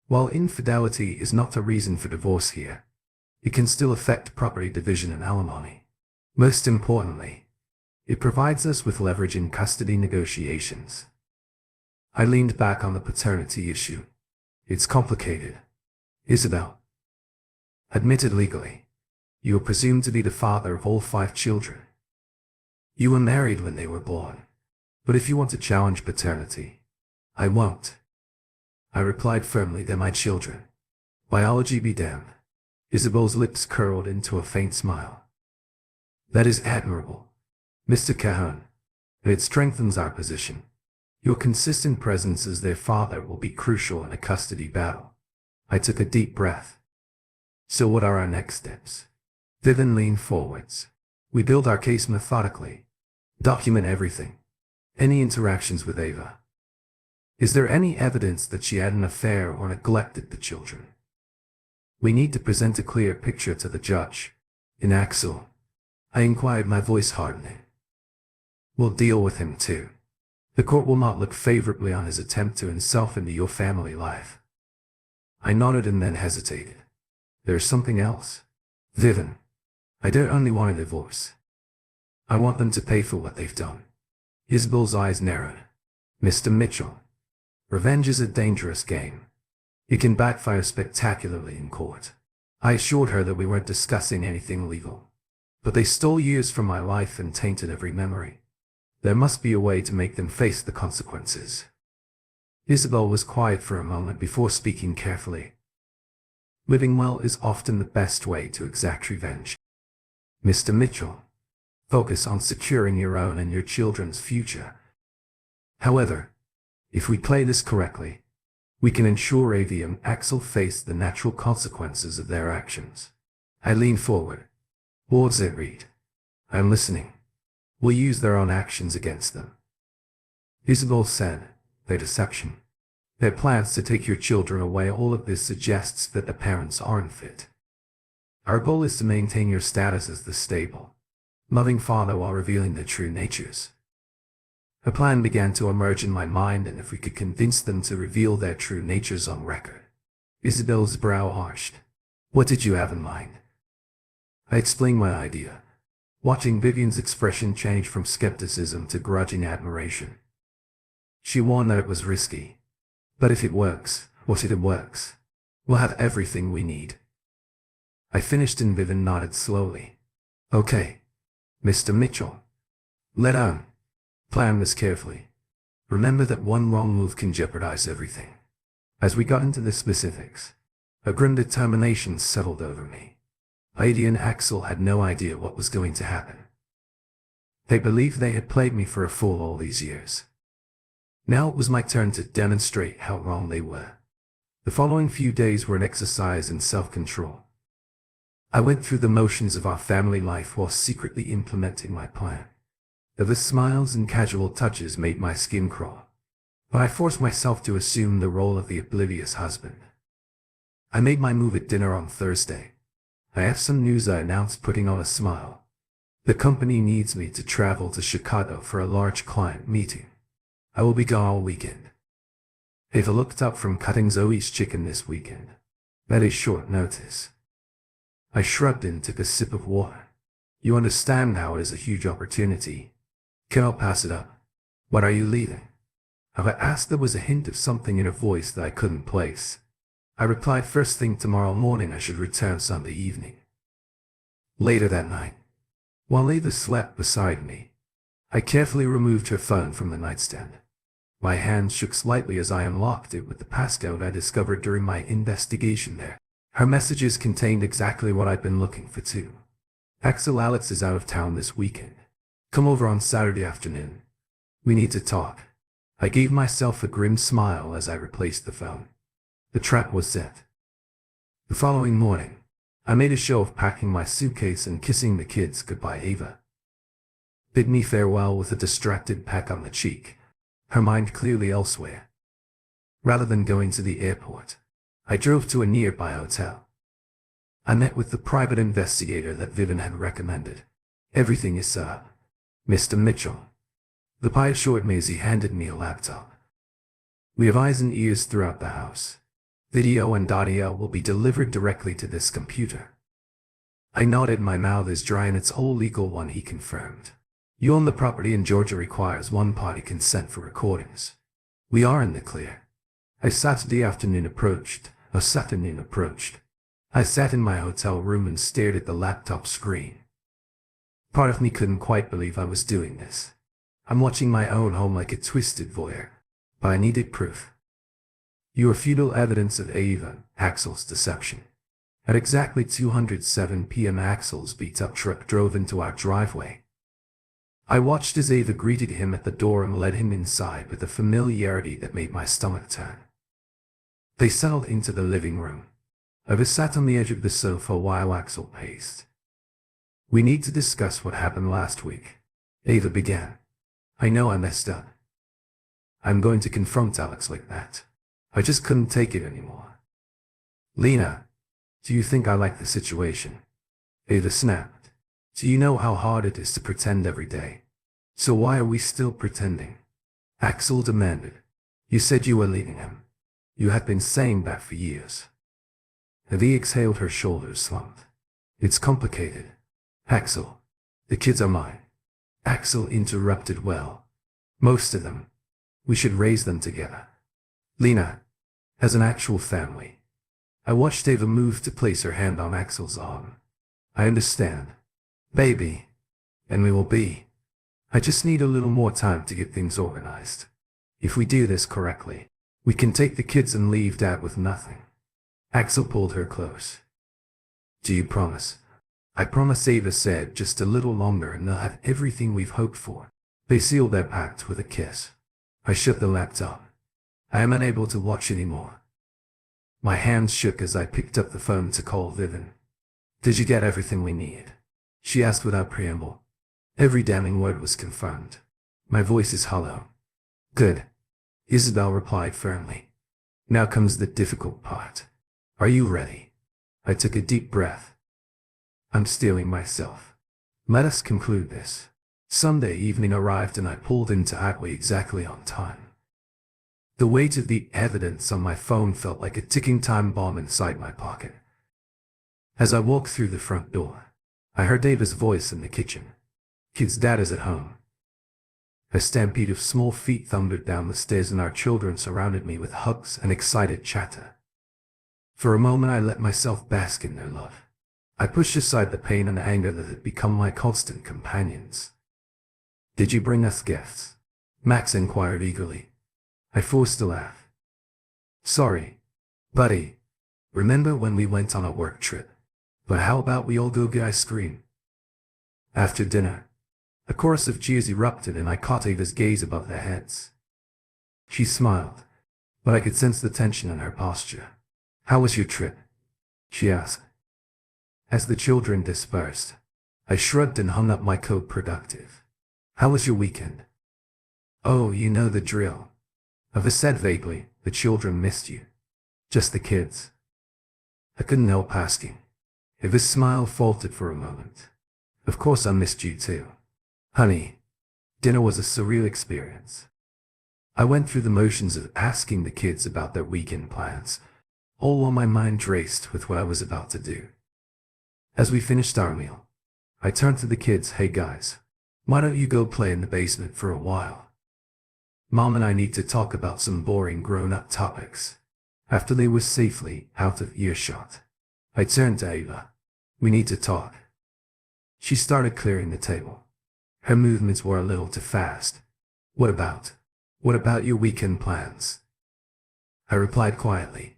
While infidelity is not a reason for divorce here, it can still affect property division and alimony. Most importantly, it provides us with leverage in custody negotiations. I leaned back on the paternity issue. It's complicated. Isabel. Admitted legally, you are presumed to be the father of all 5 children. You were married when they were born. But if you want to challenge paternity, I won't. I replied firmly, they're my children. Biology be damned. Isabel's lips curled into a faint smile. That is admirable, Mr. Cajon. It strengthens our position. Your consistent presence as their father will be crucial in a custody battle. I took a deep breath. So what are our next steps? Vivian leaned forwards. We build our case methodically. Document everything. Any interactions with Ava. Is there any evidence that she had an affair or neglected the children? We need to present a clear picture to the judge. In Axel, I inquired, my voice hardening. We'll deal with him too. The court will not look favorably on his attempt to insult into your family life. I nodded and then hesitated. There's something else. Vivian, I don't only want a divorce. I want them to pay for what they've done. Isabel's eyes narrowed. Mr. Mitchell, revenge is a dangerous game. It can backfire spectacularly in court. I assured her that we weren't discussing anything legal. But they stole years from my life and tainted every memory. There must be a way to make them face the consequences. Isabel was quiet for a moment before speaking carefully. Living well is often the best way to exact revenge. Mr. Mitchell, focus on securing your own and your children's future. However, if we play this correctly, we can ensure Avi and Axel face the natural consequences of their actions. I leaned forward. Words that read. I'm listening. We'll use their own actions against them. Isabel said, their deception, their plans to take your children away, all of this suggests that the parents aren't fit. Our goal is to maintain your status as the stable, loving father while revealing their true natures. A plan began to emerge in my mind, and if we could convince them to reveal their true natures on record. Isabel's brow arched. What did you have in mind? I explained my idea, watching Vivian's expression change from skepticism to grudging admiration. She warned that it was risky. But if it works, what if it works? We'll have everything we need. I finished and Vivian nodded slowly. Okay, Mr. Mitchell. Let on. Plan this carefully. Remember that one wrong move can jeopardize everything. As we got into the specifics, a grim determination settled over me. Heidi and Axel had no idea what was going to happen. They believed they had played me for a fool all these years. Now it was my turn to demonstrate how wrong they were. The following few days were an exercise in self-control. I went through the motions of our family life while secretly implementing my plan. The smiles and casual touches made my skin crawl, but I forced myself to assume the role of the oblivious husband. I made my move at dinner on Thursday. I have some news, I announced, putting on a smile. The company needs me to travel to Chicago for a large client meeting. I will be gone all weekend. Ava looked up from cutting Zoe's chicken this weekend. That is short notice. I shrugged and took a sip of water. You understand now, it is a huge opportunity. Can I pass it up? What are you leaving? I asked. There was a hint of something in her voice that I couldn't place. I replied, first thing tomorrow morning. I should return Sunday evening. Later that night, while Ava slept beside me, I carefully removed her phone from the nightstand. My hand shook slightly as I unlocked it with the passcode I discovered during my investigation there. Her messages contained exactly what I'd been looking for too. Axel, Alex is out of town this weekend. Come over on Saturday afternoon. We need to talk. I gave myself a grim smile as I replaced the phone. The trap was set. The following morning, I made a show of packing my suitcase and kissing the kids goodbye. Ava bid me farewell with a distracted peck on the cheek, her mind clearly elsewhere. Rather than going to the airport, I drove to a nearby hotel. I met with the private investigator that Vivian had recommended. Everything is set up, Mr. Mitchell. The PI assured me as he handed me a laptop. We have eyes and ears throughout the house. Video and audio will be delivered directly to this computer. I nodded. My mouth is dry and it's all legal one, he confirmed. You own the property and Georgia requires one-party consent for recordings. We are in the clear. A Saturday afternoon approached. I sat in my hotel room and stared at the laptop screen. Part of me couldn't quite believe I was doing this. I'm watching my own home like a twisted voyeur, but I needed proof. You are futile evidence of Ava, Axel's deception. At exactly 2:07 p.m. Axel's beat-up truck drove into our driveway. I watched as Ava greeted him at the door and led him inside with a familiarity that made my stomach turn. They settled into the living room. Ava sat on the edge of the sofa while Axel paced. We need to discuss what happened last week, Ava began. I know I messed up. I'm going to confront Alex like that. I just couldn't take it anymore. Lena, do you think I like the situation? Ava snapped. Do you know how hard it is to pretend every day? So why are we still pretending? Axel demanded. You said you were leaving him. You had been saying that for years. Ava exhaled, her shoulders slumped. It's complicated. Axel, the kids are mine. Axel interrupted. Well, most of them. We should raise them together. Lena has an actual family. I watched Ava move to place her hand on Axel's arm. I understand, baby, and we will be. I just need a little more time to get things organized. If we do this correctly, we can take the kids and leave Dad with nothing. Axel pulled her close. Do you promise? I promise, Ava said. Just a little longer and they'll have everything we've hoped for. They sealed their pact with a kiss. I shut the laptop. I am unable to watch anymore. My hands shook as I picked up the phone to call Vivian. Did you get everything we need? She asked without preamble. Every damning word was confirmed. My voice is hollow. Good. Isabel replied firmly. Now comes the difficult part. Are you ready? I took a deep breath. I'm steeling myself. Let us conclude this. Sunday evening arrived and I pulled into Atway exactly on time. The weight of the evidence on my phone felt like a ticking time bomb inside my pocket. As I walked through the front door, I heard Ava's voice in the kitchen. Kid's dad is at home. A stampede of small feet thundered down the stairs and our children surrounded me with hugs and excited chatter. For a moment I let myself bask in their love. I pushed aside the pain and anger that had become my constant companions. "Did you bring us gifts?" Max inquired eagerly. I forced a laugh. "Sorry, buddy. Remember when we went on a work trip? But how about we all go get ice cream?" After dinner, a chorus of cheers erupted and I caught Ava's gaze above their heads. She smiled, but I could sense the tension in her posture. "How was your trip?" she asked. As the children dispersed, I shrugged and hung up my coat productive. "How was your weekend?" "Oh, you know the drill." Ava said vaguely. "The children missed you." "Just the kids." I couldn't help asking. Ava's smile faltered for a moment. "Of course I missed you too. Honey, dinner was a surreal experience." I went through the motions of asking the kids about their weekend plans, all while my mind raced with what I was about to do. As we finished our meal, I turned to the kids. "Hey guys, why don't you go play in the basement for a while? Mom and I need to talk about some boring grown-up topics." After they were safely out of earshot, I turned to Ava. "We need to talk." She started clearing the table. Her movements were a little too fast. What about your weekend plans?" I replied quietly.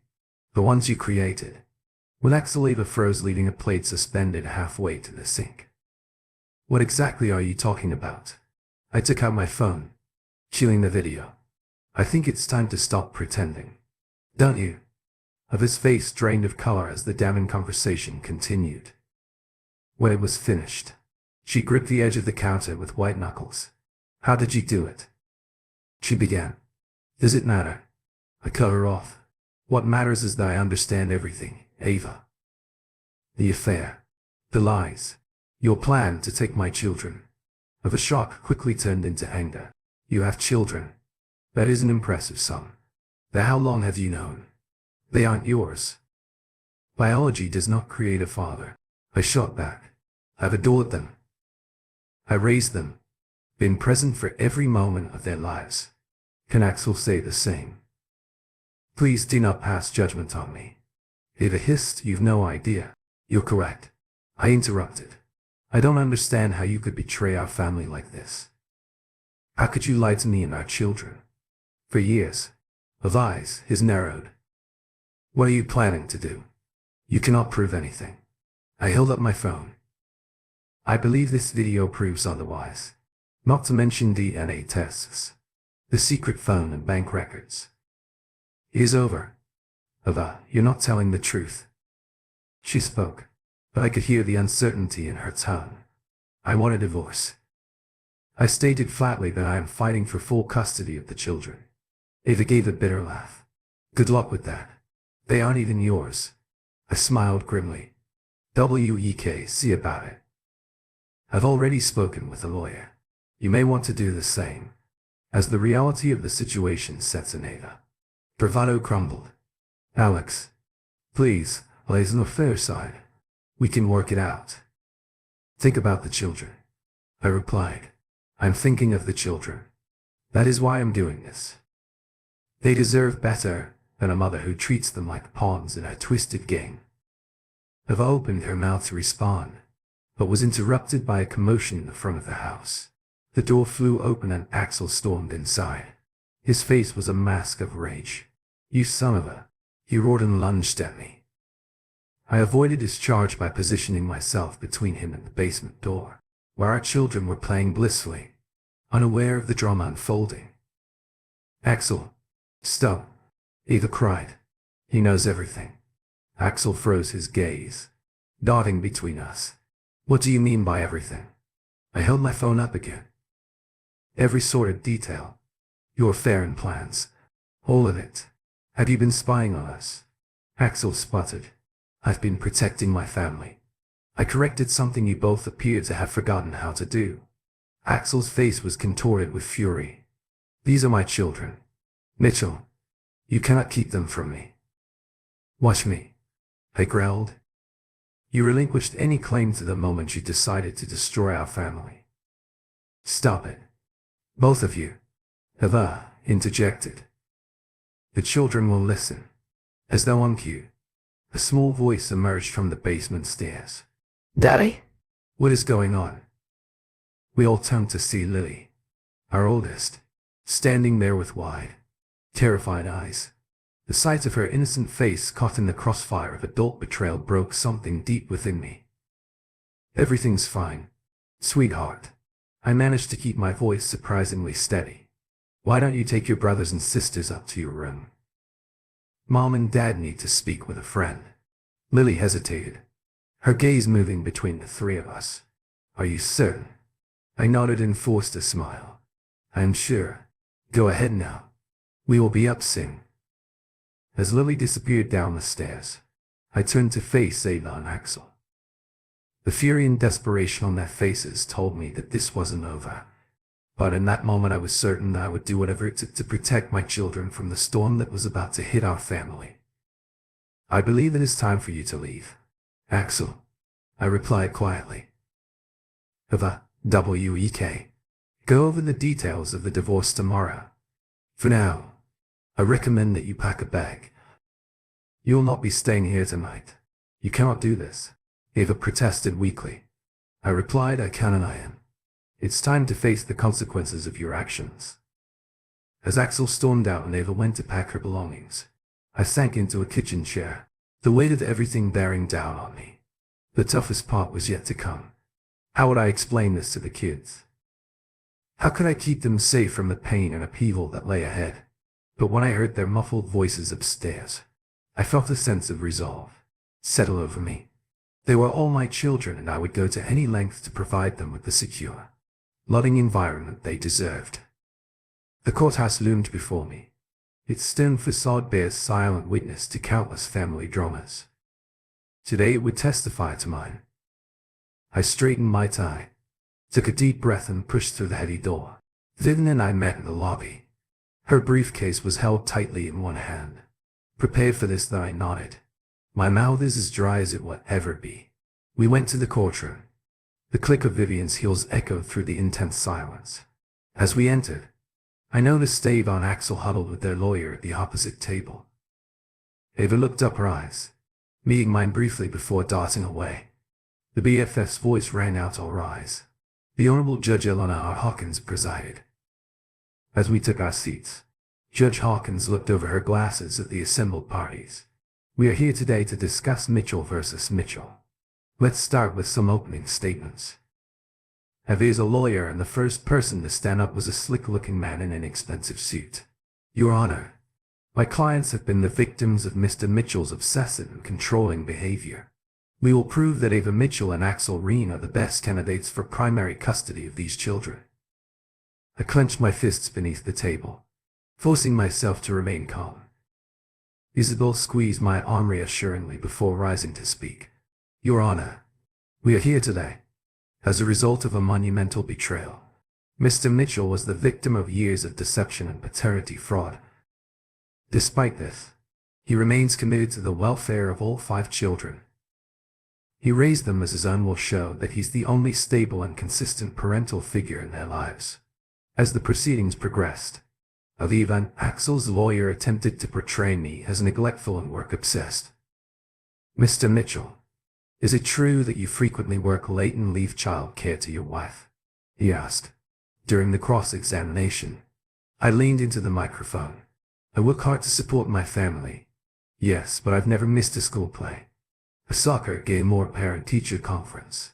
"The ones you created." When Ava froze, leaving a plate suspended halfway to the sink. "What exactly are you talking about?" I took out my phone, cueing the video. "I think it's time to stop pretending. Don't you?" Ava's face drained of color as the damning conversation continued. When it was finished, she gripped the edge of the counter with white knuckles. "How did you do it?" she began. "Does it matter?" I cut her off. "What matters is that I understand everything, Ava. The affair, the lies, your plan to take my children." Ava's shock quickly turned into anger. "You have children? That isn't impressive, son. How long have you known? They aren't yours. Biology does not create a father." I shot back. "I've adored them. I raised them, been present for every moment of their lives. Can Axel say the same?" "Please do not pass judgment on me." Ava hissed. "You've no idea." "You're correct," I interrupted. "I don't understand how you could betray our family like this. How could you lie to me and our children?" For years, Ava's eyes his narrowed. "What are you planning to do?" "You cannot prove anything." I held up my phone. "I believe this video proves otherwise. Not to mention DNA tests, the secret phone and bank records." "It's over. Ava, you're not telling the truth." She spoke, but I could hear the uncertainty in her tone. "I want a divorce." I stated flatly that I am fighting for full custody of the children. Ava gave a bitter laugh. "Good luck with that. They aren't even yours." I smiled grimly. "See about it. I've already spoken with a lawyer. You may want to do the same." As the reality of the situation sets in, Ava bravado crumbled. "Alex, please, lays on the fair side. We can work it out." "Think about the children," I replied. "I'm thinking of the children. That is why I'm doing this. They deserve better than a mother who treats them like pawns in a twisted game." Ava opened her mouth to respond, but was interrupted by a commotion in the front of the house. The door flew open and Axel stormed inside. His face was a mask of rage. "You son of a..." he roared and lunged at me. I avoided his charge by positioning myself between him and the basement door, where our children were playing blissfully, unaware of the drama unfolding. "Axel, stop!" Ava cried. "He knows everything." Axel froze his gaze, darting between us. "What do you mean by everything?" I held my phone up again. "Every sordid detail. Your affair and plans. All of it. Have you been spying on us?" Axel sputtered. "I've been protecting my family." I corrected something you both appeared to have forgotten how to do. Axel's face was contorted with fury. "These are my children. Mitchell, you cannot keep them from me." "Watch me," I growled. "You relinquished any claim to the moment you decided to destroy our family." "Stop it. Both of you. Ava interjected. The children will listen. As though on cue, a small voice emerged from the basement stairs. Daddy? What is going on? We all turned to see Lily, our oldest, standing there with wide, terrified eyes. The sight of her innocent face caught in the crossfire of adult betrayal broke something deep within me. Everything's fine, sweetheart. I managed to keep my voice surprisingly steady. Why don't you take your brothers and sisters up to your room? Mom and Dad need to speak with a friend. Lily hesitated, her gaze moving between the three of us. Are you certain? I nodded and forced a smile. I am sure. Go ahead now. We will be up soon. As Lily disappeared down the stairs, I turned to face Ava and Axel. The fury and desperation on their faces told me that this wasn't over. But in that moment I was certain that I would do whatever it took to protect my children from the storm that was about to hit our family. I believe it is time for you to leave, Axel, I replied quietly. Ava, W.E.K. Go over the details of the divorce tomorrow. For now, I recommend that you pack a bag. You will not be staying here tonight. You cannot do this, Ava protested weakly. I replied, I can and I am. It's time to face the consequences of your actions. As Axel stormed out and Ava went to pack her belongings, I sank into a kitchen chair, the weight of everything bearing down on me. The toughest part was yet to come. How would I explain this to the kids? How could I keep them safe from the pain and upheaval that lay ahead? But when I heard their muffled voices upstairs, I felt a sense of resolve settle over me. They were all my children, and I would go to any length to provide them with the secure, loving environment they deserved. The courthouse loomed before me. Its stone facade bears silent witness to countless family dramas. Today it would testify to mine. I straightened my tie, took a deep breath and pushed through the heavy door. Vivian and I met in the lobby. Her briefcase was held tightly in one hand. Prepared for this, though, I nodded. My mouth is as dry as it will ever be. We went to the courtroom. The click of Vivian's heels echoed through the intense silence. As we entered, I noticed Ava and Axel huddled with their lawyer at the opposite table. Ava looked up, her eyes meeting mine briefly before darting away. The BFF's voice rang out, all rise. The Honorable Judge Eleanor R. Hawkins presided. As we took our seats, Judge Hawkins looked over her glasses at the assembled parties. We are here today to discuss Mitchell versus Mitchell. Let's start with some opening statements. Ava is a lawyer, and the first person to stand up was a slick-looking man in an expensive suit. Your Honor, my clients have been the victims of Mr. Mitchell's obsessive and controlling behavior. We will prove that Ava Mitchell and Axel Reen are the best candidates for primary custody of these children. I clenched my fists beneath the table, forcing myself to remain calm. Isabel squeezed my arm reassuringly before rising to speak. Your Honor, we are here today as a result of a monumental betrayal. Mr. Mitchell was the victim of years of deception and paternity fraud. Despite this, he remains committed to the welfare of all 5 children. He raised them as his own will show that he's the only stable and consistent parental figure in their lives. As the proceedings progressed, Aviva and Axel's lawyer attempted to portray me as neglectful and work-obsessed. Mr. Mitchell, is it true that you frequently work late and leave child care to your wife? He asked. During the cross-examination, I leaned into the microphone. I work hard to support my family. Yes, but I've never missed a school play, a soccer game, or a parent-teacher conference.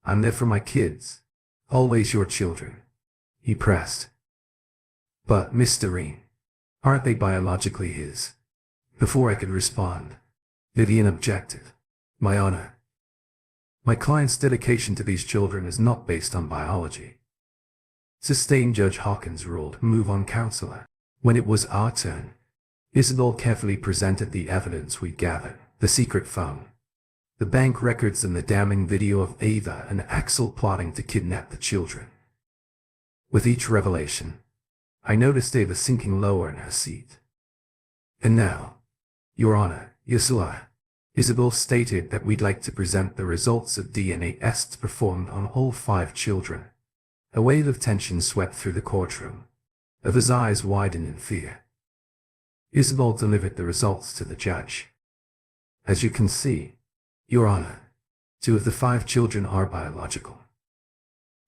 I'm there for my kids. Always your children. He pressed. But, Mr. Reen, aren't they biologically his? Before I could respond, Vivian objected. My Honor, my client's dedication to these children is not based on biology. Sustained, Judge Hawkins ruled. Move on, Counselor. When it was our turn, Isabel carefully presented the evidence we gathered: the secret phone, the bank records, and the damning video of Ava and Axel plotting to kidnap the children. With each revelation, I noticed Ava sinking lower in her seat. And now, Your Honor, Isabel stated that we'd like to present the results of DNA tests performed on all 5 children. A wave of tension swept through the courtroom. His eyes widened in fear. Isabel delivered the results to the judge. As you can see, Your Honor, 2 of the 5 children are biological.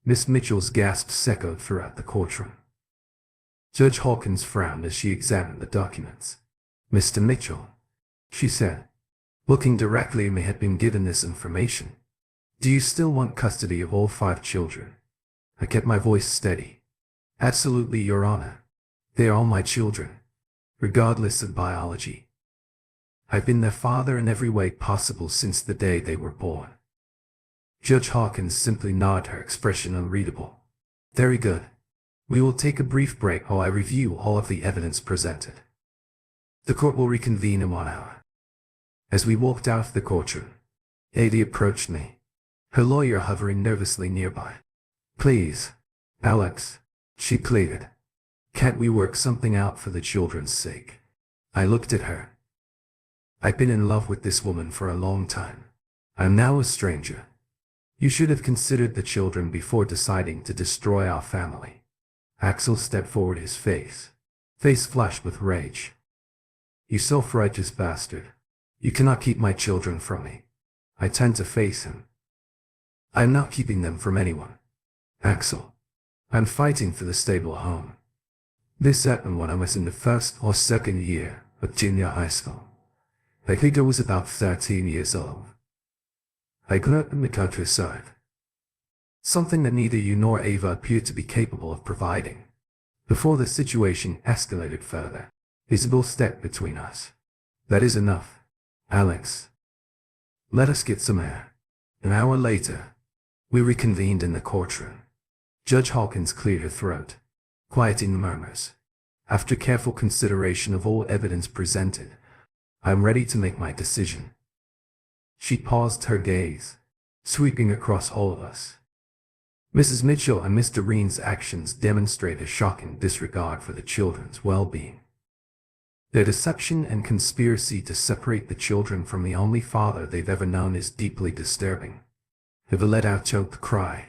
Miss Mitchell's gasps echoed throughout the courtroom. Judge Hawkins frowned as she examined the documents. Mr. Mitchell, she said, looking directly at me, had been given this information. Do you still want custody of all 5 children? I kept my voice steady. Absolutely, Your Honor. They are all my children, regardless of biology. I've been their father in every way possible since the day they were born. Judge Hawkins simply nodded, her expression unreadable. Very good. We will take a brief break while I review all of the evidence presented. The court will reconvene in 1 hour. As we walked out of the courtroom, Ada approached me, her lawyer hovering nervously nearby. Please, Alex, she pleaded. Can't we work something out for the children's sake? I looked at her. I've been in love with this woman for a long time. I'm now a stranger. You should have considered the children before deciding to destroy our family. Axel stepped forward, his face flushed with rage. You self-righteous bastard. You cannot keep my children from me. I turned to face him. I'm not keeping them from anyone. Axel, I'm fighting for the stable home. This happened when I was in the 1st or 2nd year of junior high school. I think I was about 13 years old. I grew up in the countryside. Something that neither you nor Ava appeared to be capable of providing. Before the situation escalated further, Isabel stepped between us. That is enough, Alex. Let us get some air. An hour later, we reconvened in the courtroom. Judge Hawkins cleared her throat, quieting the murmurs. After careful consideration of all evidence presented, I am ready to make my decision. She paused, her gaze sweeping across all of us. Mrs. Mitchell and Mr. Reen's actions demonstrate a shocking disregard for the children's well-being. Their deception and conspiracy to separate the children from the only father they've ever known is deeply disturbing. Eva let out a choked cry.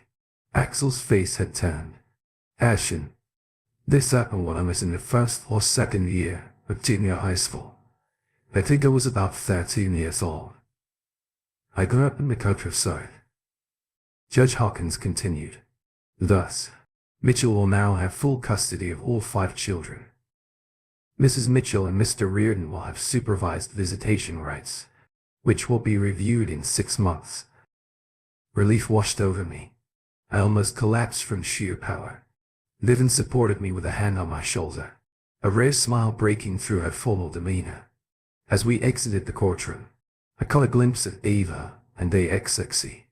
Axel's face had turned ashen. This happened when I was in the 1st or 2nd year of junior high school. I think I was about 13 years old. I grew up in the countryside. Judge Hawkins continued. Thus, Mitchell will now have full custody of all 5 children. Mrs. Mitchell and Mr. Reardon will have supervised visitation rights, which will be reviewed in 6 months. Relief washed over me. I almost collapsed from sheer power. Niven supported me with a hand on my shoulder, a rare smile breaking through her formal demeanor. As we exited the courtroom, I caught a glimpse of Ava and AXXE.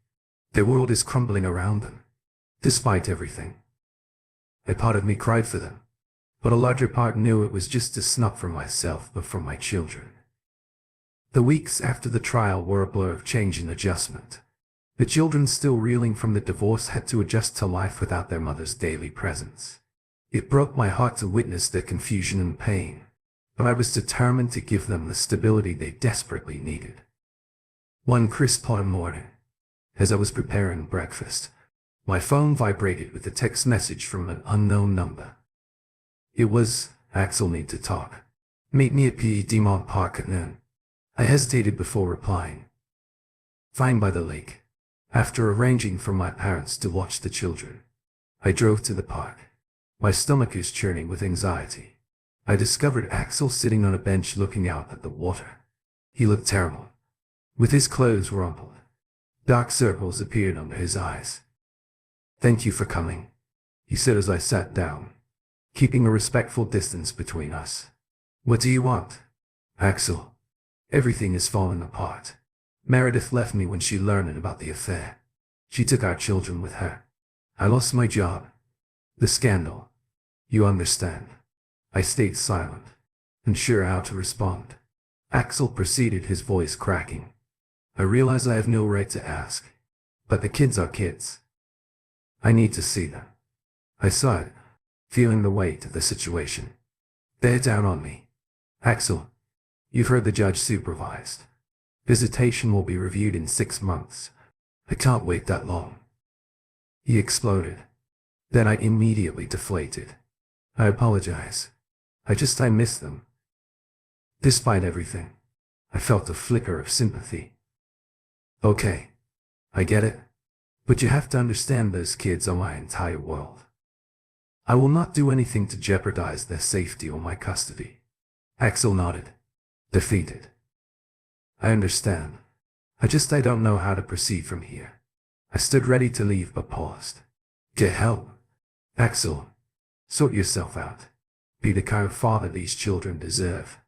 Their world is crumbling around them, despite everything. A part of me cried for them, but a larger part knew it was just a not for myself but for my children. The weeks after the trial were a blur of change and adjustment. The children, still reeling from the divorce, had to adjust to life without their mother's daily presence. It broke my heart to witness their confusion and pain, but I was determined to give them the stability they desperately needed. One crisp autumn morning, as I was preparing breakfast, my phone vibrated with a text message from an unknown number. It was, Axel, need to talk. Meet me at Piedmont Park at noon. I hesitated before replying. Fine, by the lake. After arranging for my parents to watch the children, I drove to the park. My stomach is churning with anxiety. I discovered Axel sitting on a bench looking out at the water. He looked terrible, with his clothes rumpled. Dark circles appeared under his eyes. Thank you for coming, he said as I sat down, keeping a respectful distance between us. What do you want? Axel, everything is falling apart. Meredith left me when she learned about the affair. She took our children with her. I lost my job. The scandal. You understand. I stayed silent, unsure how to respond. Axel proceeded, his voice cracking. I realize I have no right to ask, but the kids are kids. I need to see them. I sighed, feeling the weight of the situation. Bear down on me. Axel, you've heard the judge supervised. Visitation will be reviewed in 6 months. I can't wait that long. He exploded. Then I immediately deflated. I apologize. I miss them. Despite everything, I felt a flicker of sympathy. Okay, I get it. But you have to understand those kids are my entire world. I will not do anything to jeopardize their safety or my custody. Axel nodded, defeated. I understand. I don't know how to proceed from here. I stood ready to leave but paused. Get help. Axel, sort yourself out. Be the kind of father these children deserve.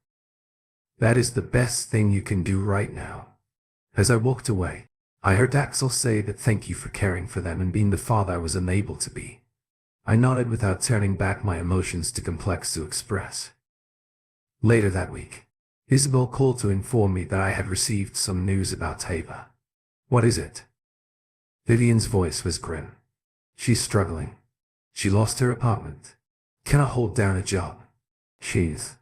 That is the best thing you can do right now. As I walked away, I heard Axel say that thank you for caring for them and being the father I was unable to be. I nodded without turning back, my emotions too complex to express. Later that week, Isabel called to inform me that I had received some news about Tava. What is it? Vivian's voice was grim. She's struggling. She lost her apartment. Cannot hold down a job. She's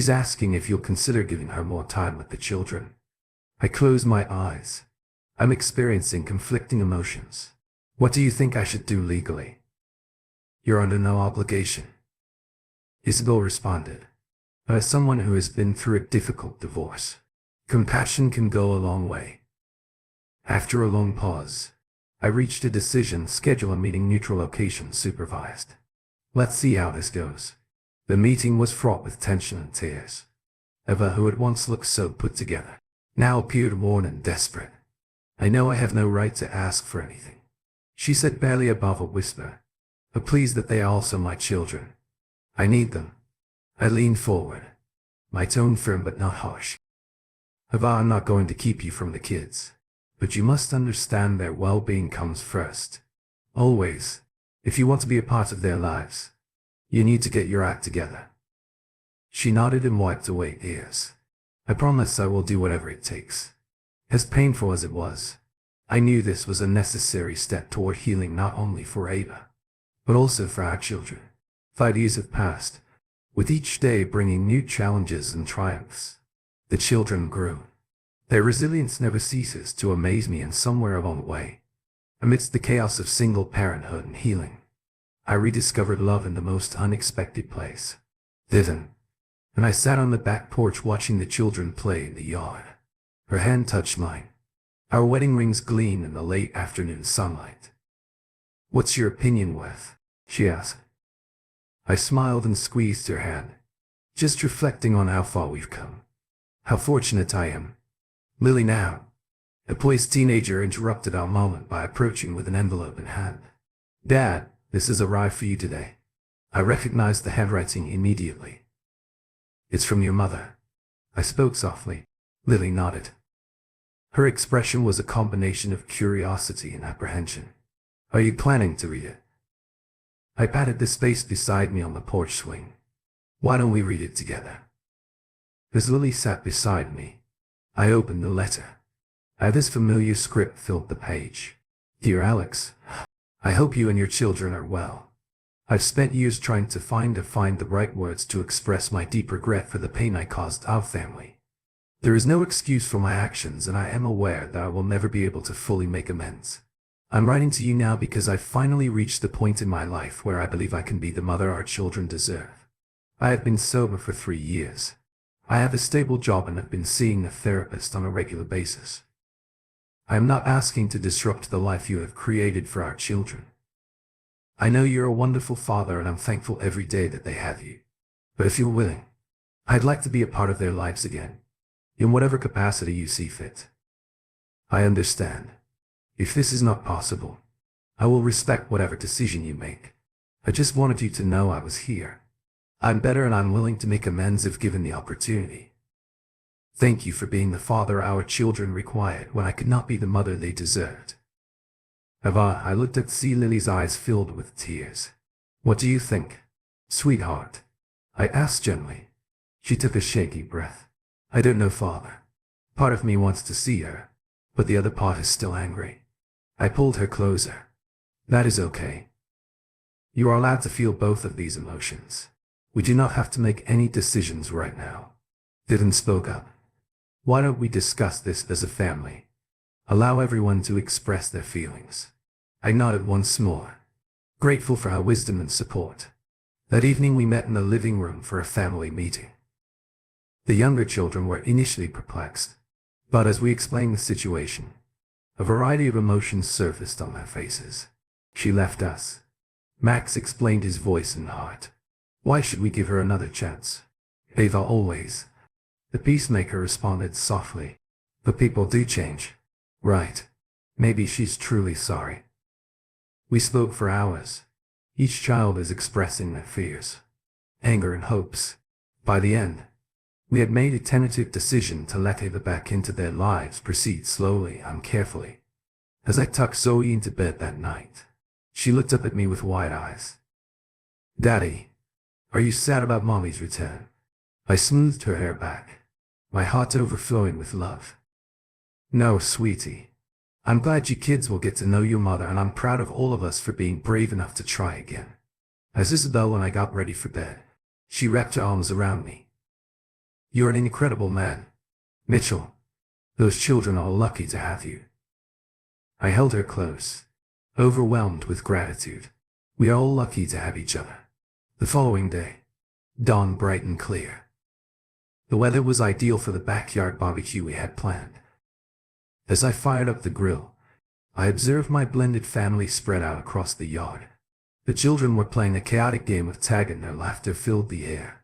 asking if you'll consider giving her more time with the children. I closed my eyes. I'm experiencing conflicting emotions. What do you think I should do legally? You're under no obligation. Isabel responded. As someone who has been through a difficult divorce, compassion can go a long way. After a long pause, I reached a decision: schedule a meeting, neutral location, supervised. Let's see how this goes. The meeting was fraught with tension and tears. Eva, who had once looked so put together, now appeared worn and desperate. I know I have no right to ask for anything, she said barely above a whisper, but please that they are also my children. I need them. I leaned forward, my tone firm but not harsh. Eva, I'm not going to keep you from the kids, but you must understand their well-being comes first. Always. If you want to be a part of their lives, you need to get your act together. She nodded and wiped away tears. I promise I will do whatever it takes. As painful as it was, I knew this was a necessary step toward healing, not only for Ava, but also for our children. 5 years have passed, with each day bringing new challenges and triumphs. The children grew. Their resilience never ceases to amaze me, and somewhere along the way, amidst the chaos of single parenthood and healing, I rediscovered love in the most unexpected place. Vivian. And I sat on the back porch watching the children play in the yard. Her hand touched mine. Our wedding rings gleamed in the late afternoon sunlight. What's your opinion, Wes? She asked. I smiled and squeezed her hand, just reflecting on how far we've come. How fortunate I am. Lily now. A poised teenager interrupted our moment by approaching with an envelope in hand. Dad, this has arrived for you today. I recognized the handwriting immediately. It's from your mother. I spoke softly. Lily nodded. Her expression was a combination of curiosity and apprehension. Are you planning to read it? I patted the space beside me on the porch swing. Why don't we read it together? As Lily sat beside me, I opened the letter. This familiar script filled the page. Dear Alex, I hope you and your children are well. I've spent years trying to find the right words to express my deep regret for the pain I caused our family. There is no excuse for my actions, and I am aware that I will never be able to fully make amends. I'm writing to you now because I've finally reached the point in my life where I believe I can be the mother our children deserve. I have been sober for 3 years. I have a stable job and have been seeing a therapist on a regular basis. I am not asking to disrupt the life you have created for our children. I know you're a wonderful father, and I'm thankful every day that they have you. But if you're willing, I'd like to be a part of their lives again, in whatever capacity you see fit. I understand. If this is not possible, I will respect whatever decision you make. I just wanted you to know I was here. I'm better, and I'm willing to make amends if given the opportunity. Thank you for being the father our children required when I could not be the mother they deserved. Eva, I looked at Lily's eyes filled with tears. What do you think, sweetheart? I asked gently. She took a shaky breath. I don't know, Father. Part of me wants to see her, but the other part is still angry. I pulled her closer. That is okay. You are allowed to feel both of these emotions. We do not have to make any decisions right now. Vivian spoke up. Why don't we discuss this as a family? Allow everyone to express their feelings. I nodded once more. grateful for her wisdom and support. That evening we met in the living room for a family meeting. The younger children were initially perplexed, but as we explained the situation, a variety of emotions surfaced on their faces. She left us. Max explained, his voice and heart. Why should we give her another chance? Ava always. The peacemaker responded softly. But people do change. Right. Maybe she's truly sorry. We spoke for hours. Each child is expressing their fears, anger and hopes. By the end, we had made a tentative decision to let Ava back into their lives, proceed slowly and carefully. As I tucked Zoe into bed that night, she looked up at me with wide eyes. Daddy, are you sad about Mommy's return? I smoothed her hair back, my heart overflowing with love. No, sweetie. I'm glad you kids will get to know your mother, and I'm proud of all of us for being brave enough to try again. As Isabel and I got ready for bed, she wrapped her arms around me. You're an incredible man, Mitchell. Those children are lucky to have you. I held her close, overwhelmed with gratitude. We are all lucky to have each other. The following day, dawn bright and clear. The weather was ideal for the backyard barbecue we had planned. As I fired up the grill, I observed my blended family spread out across the yard. The children were playing a chaotic game of tag and their laughter filled the air.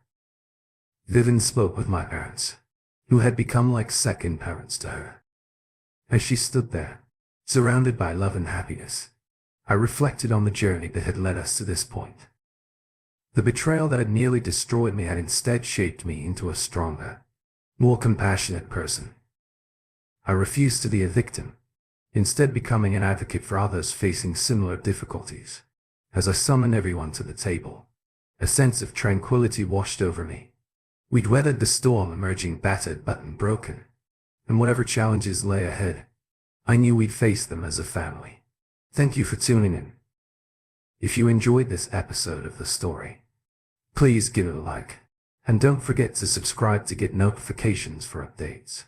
Vivian spoke with my parents, who had become like second parents to her. As she stood there, surrounded by love and happiness, I reflected on the journey that had led us to this point. The betrayal that had nearly destroyed me had instead shaped me into a stronger, more compassionate person. I refused to be a victim, instead becoming an advocate for others facing similar difficulties. As I summoned everyone to the table, a sense of tranquility washed over me. We'd weathered the storm, emerging battered but unbroken, and whatever challenges lay ahead, I knew we'd face them as a family. Thank you for tuning in. If you enjoyed this episode of the story, please give it a like, and don't forget to subscribe to get notifications for updates.